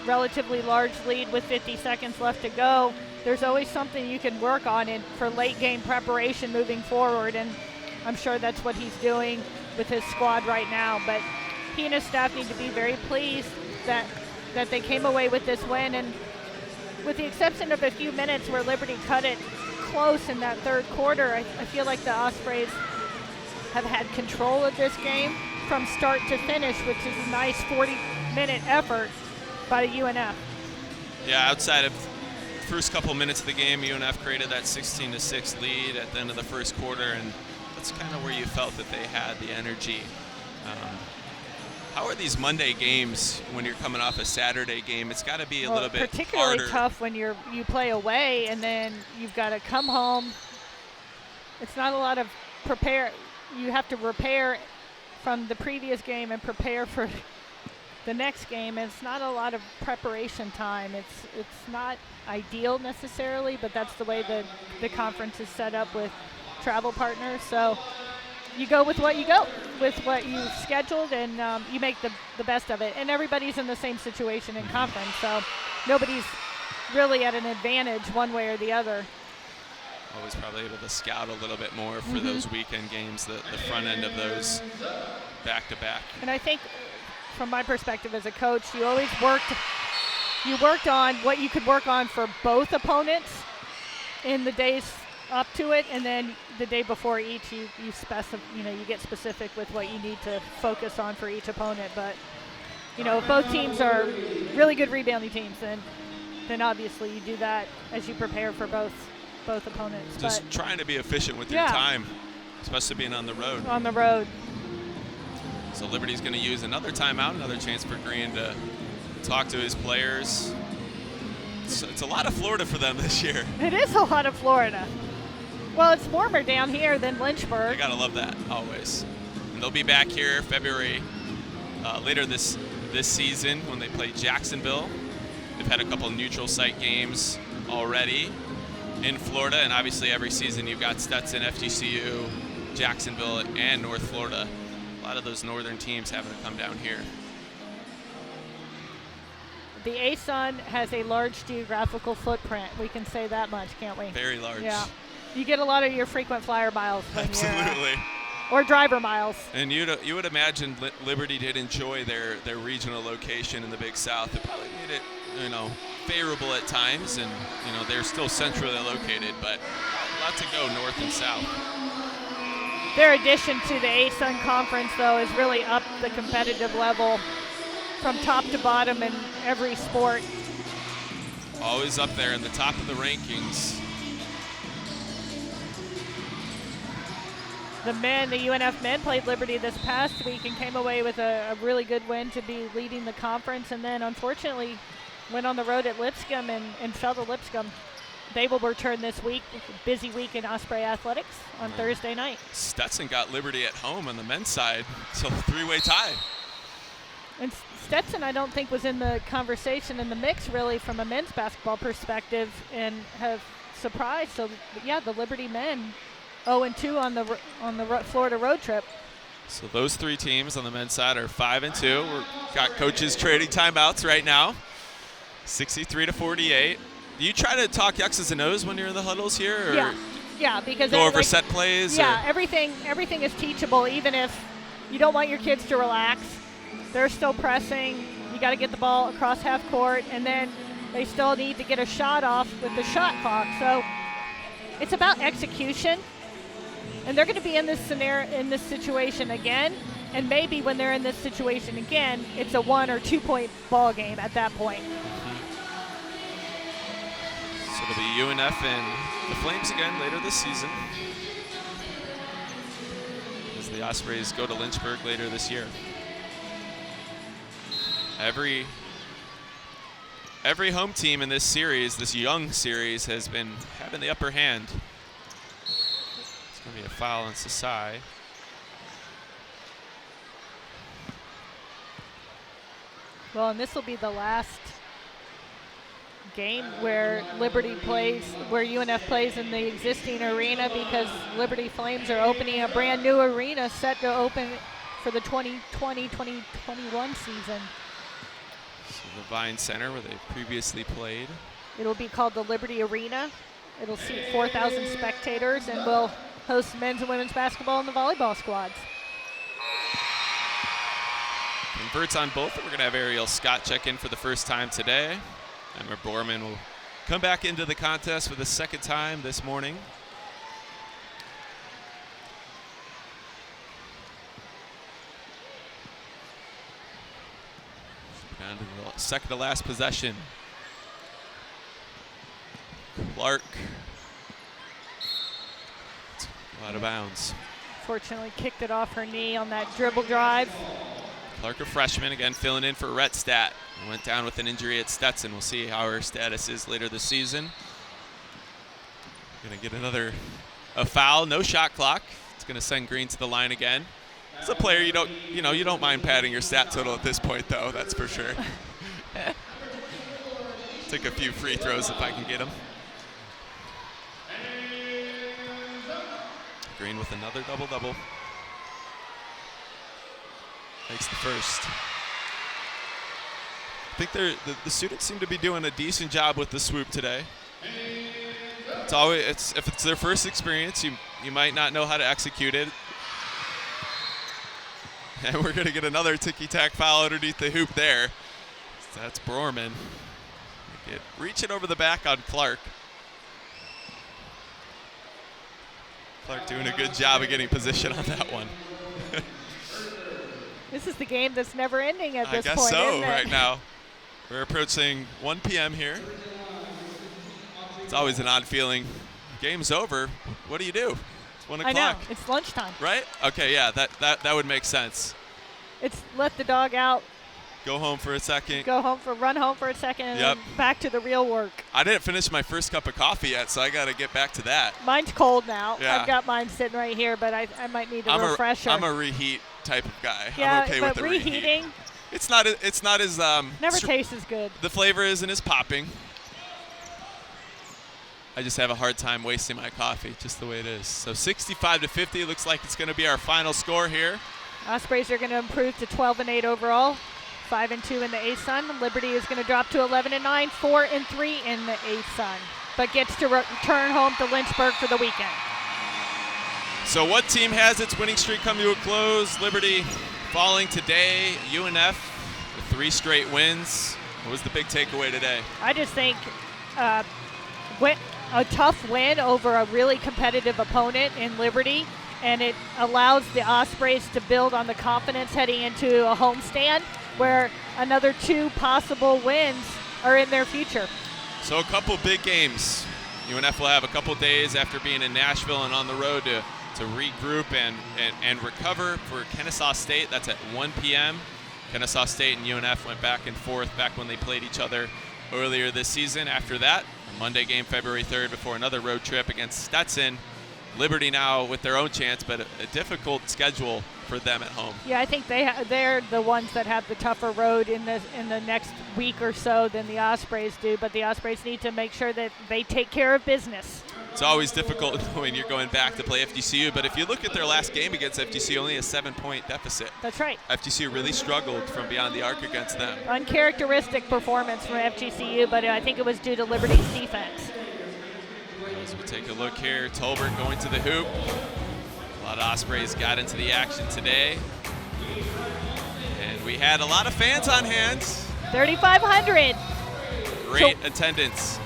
relatively large lead with 50 seconds left to go. There's always something you can work on for late game preparation moving forward, and I'm sure that's what he's doing with his squad right now. But he and his staff need to be very pleased that they came away with this win, and with the exception of a few minutes where Liberty cut it close in that 3rd quarter, I feel like the Ospreys have had control of this game from start to finish, which is a nice 40-minute effort by UNF. Yeah, outside of the first couple minutes of the game, UNF created that 16-6 lead at the end of the 1st quarter, and that's kind of where you felt that they had the energy. How are these Monday games when you're coming off a Saturday game? It's got to be a little bit particularly harder. tough when you play away and then you've got to come home. It's not a lot of prepare. You have to repair from the previous game and prepare for the next game. It's not a lot of preparation time. It's not ideal necessarily, but that's the way the conference is set up with travel partners. So you go with what you've scheduled, and you make the best of it. And everybody's in the same situation in conference, so nobody's really at an advantage one way or the other. Always probably able to scout a little bit more for those weekend games, the front end of those back-to-back. And I think from my perspective as a coach, you always worked on what you could work on for both opponents in the days up to it, and then the day before each you get specific with what you need to focus on for each opponent. But if both teams are really good rebounding teams, then obviously you do that as you prepare for both opponents. Just trying to be efficient with your time, especially being on the road. On the road. So Liberty's going to use another timeout, another chance for Green to talk to his players. It's a lot of Florida for them this year. It is a lot of Florida. Well, it's warmer down here than Lynchburg. You got to love that, always. And they'll be back here February, later this season when they play Jacksonville. They've had a couple neutral site games already in Florida, and obviously every season you've got Stetson, FGCU, Jacksonville, and North Florida. A lot of those northern teams having to come down here. The ASUN has a large geographical footprint. We can say that much, can't we? Very large. Yeah. You get a lot of your frequent flyer miles. Absolutely. Or driver miles. And you would imagine Liberty did enjoy their regional location in the Big South. It probably made it, favorable at times, and they're still centrally located, but a lot to go north and south. Their addition to the ASUN conference, though, is really up the competitive level from top to bottom in every sport. Always up there in the top of the rankings. The UNF men played Liberty this past week and came away with a really good win to be leading the conference, and then unfortunately went on the road at Lipscomb and fell to Lipscomb. They will return this week, a busy week in Osprey Athletics on Thursday night. Stetson got Liberty at home on the men's side, so three-way tie. And Stetson, I don't think, was in the conversation in the mix really from a men's basketball perspective, and have surprised. So yeah, the Liberty men 0-2 on the Florida road trip. So those three teams on the men's side are 5-2. We've got coaches trading timeouts right now. 63-48. Do you try to talk X's and O's when you're in the huddles here? Or yeah, because go over set plays. Yeah, everything is teachable. Even if you don't want your kids to relax, they're still pressing. You got to get the ball across half court, and then they still need to get a shot off with the shot clock. So it's about execution, and they're going to be in this scenario, in this situation again. And maybe when they're in this situation again, it's a 1 or 2 point ball game at that point. So it'll be UNF and the Flames again later this season. the Ospreys go to Lynchburg later this year. Every home team in this series, this young series, has been having the upper hand. It's going to be a foul on Sasai. Well, and this will be the last game where Liberty plays, where UNF plays in the existing arena, because Liberty Flames are opening a brand new arena set to open for the 2020-2021 season. So the Vine Center, where they previously played. It'll be called the Liberty Arena. It'll seat 4,000 spectators and will host men's and women's basketball and the volleyball squads. Converts on both. We're going to have Ariel Scott check in for the first time today. Emma Borman will come back into the contest for the second time this morning. Down to the second to last possession. Clark. It's out of bounds. Fortunately kicked it off her knee on that dribble drive. Clark, a freshman, again filling in for Retstat. Went down with an injury at Stetson. We'll see how her status is later this season. Gonna get a foul, no shot clock. It's gonna send Green to the line again. As a player, you don't mind padding your stat total at this point, though. That's for sure. Take a few free throws if I can get them. Green with another double-double. Makes the first. I think the students seem to be doing a decent job with the swoop today. If it's their first experience, you might not know how to execute it. And we're going to get another ticky-tack foul underneath the hoop there. So that's Borman. Reaching over the back on Clark. Clark doing a good job of getting position on that one. This is the game that's never ending at this point. I guess so, isn't it? right now. We're approaching 1 p.m. here. It's always an odd feeling. Game's over. What do you do? It's 1 o'clock. I know. It's lunchtime. Right? Okay, yeah, that would make sense. It's let the dog out. Go home for a second. Run home for a second, and then back to the real work. I didn't finish my first cup of coffee yet, so I got to get back to that. Mine's cold now. Yeah. I've got mine sitting right here, but I might need a refresher. I'm a reheat type of guy. Yeah, I'm okay with the reheating. It's not as never tastes as good. The flavor isn't as popping. I just have a hard time wasting my coffee, just the way it is. So 65-50 looks like it's going to be our final score here. Ospreys are going to improve to 12-8 overall, 5-2 in the ASUN. Liberty is going to drop to 11-9, 4-3 in the ASUN, but gets to return home to Lynchburg for the weekend. So what team has its winning streak come to a close? Liberty falling today. UNF with 3 straight wins. What was the big takeaway today? I just think a tough win over a really competitive opponent in Liberty, and it allows the Ospreys to build on the confidence heading into a homestand where another 2 possible wins are in their future. So a couple big games. UNF will have a couple days after being in Nashville and on the road to regroup and recover for Kennesaw State. That's at 1 p.m. Kennesaw State and UNF went back and forth back when they played each other earlier this season. After that, a Monday game February 3rd before another road trip against Stetson. Liberty now with their own chance, but a difficult schedule for them at home. Yeah, I think they're the ones that have the tougher road in the next week or so than the Ospreys do, but the Ospreys need to make sure that they take care of business. It's always difficult when you're going back to play FGCU, but if you look at their last game against FGCU, only a 7-point deficit. That's right. FGCU really struggled from beyond the arc against them. Uncharacteristic performance from FGCU, but I think it was due to Liberty's defense. As we take a look here, Tolbert going to the hoop. A lot of Ospreys got into the action today. And we had a lot of fans on hand. 3,500. Great attendance.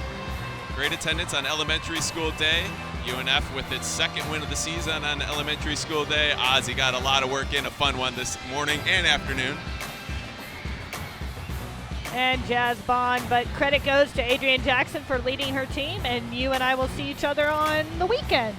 Great attendance on Elementary School Day. UNF with its second win of the season on Elementary School Day. Ozzie got a lot of work in, a fun one this morning and afternoon. And Jazz Bond, but credit goes to Adrienne Jackson for leading her team, and you and I will see each other on the weekend.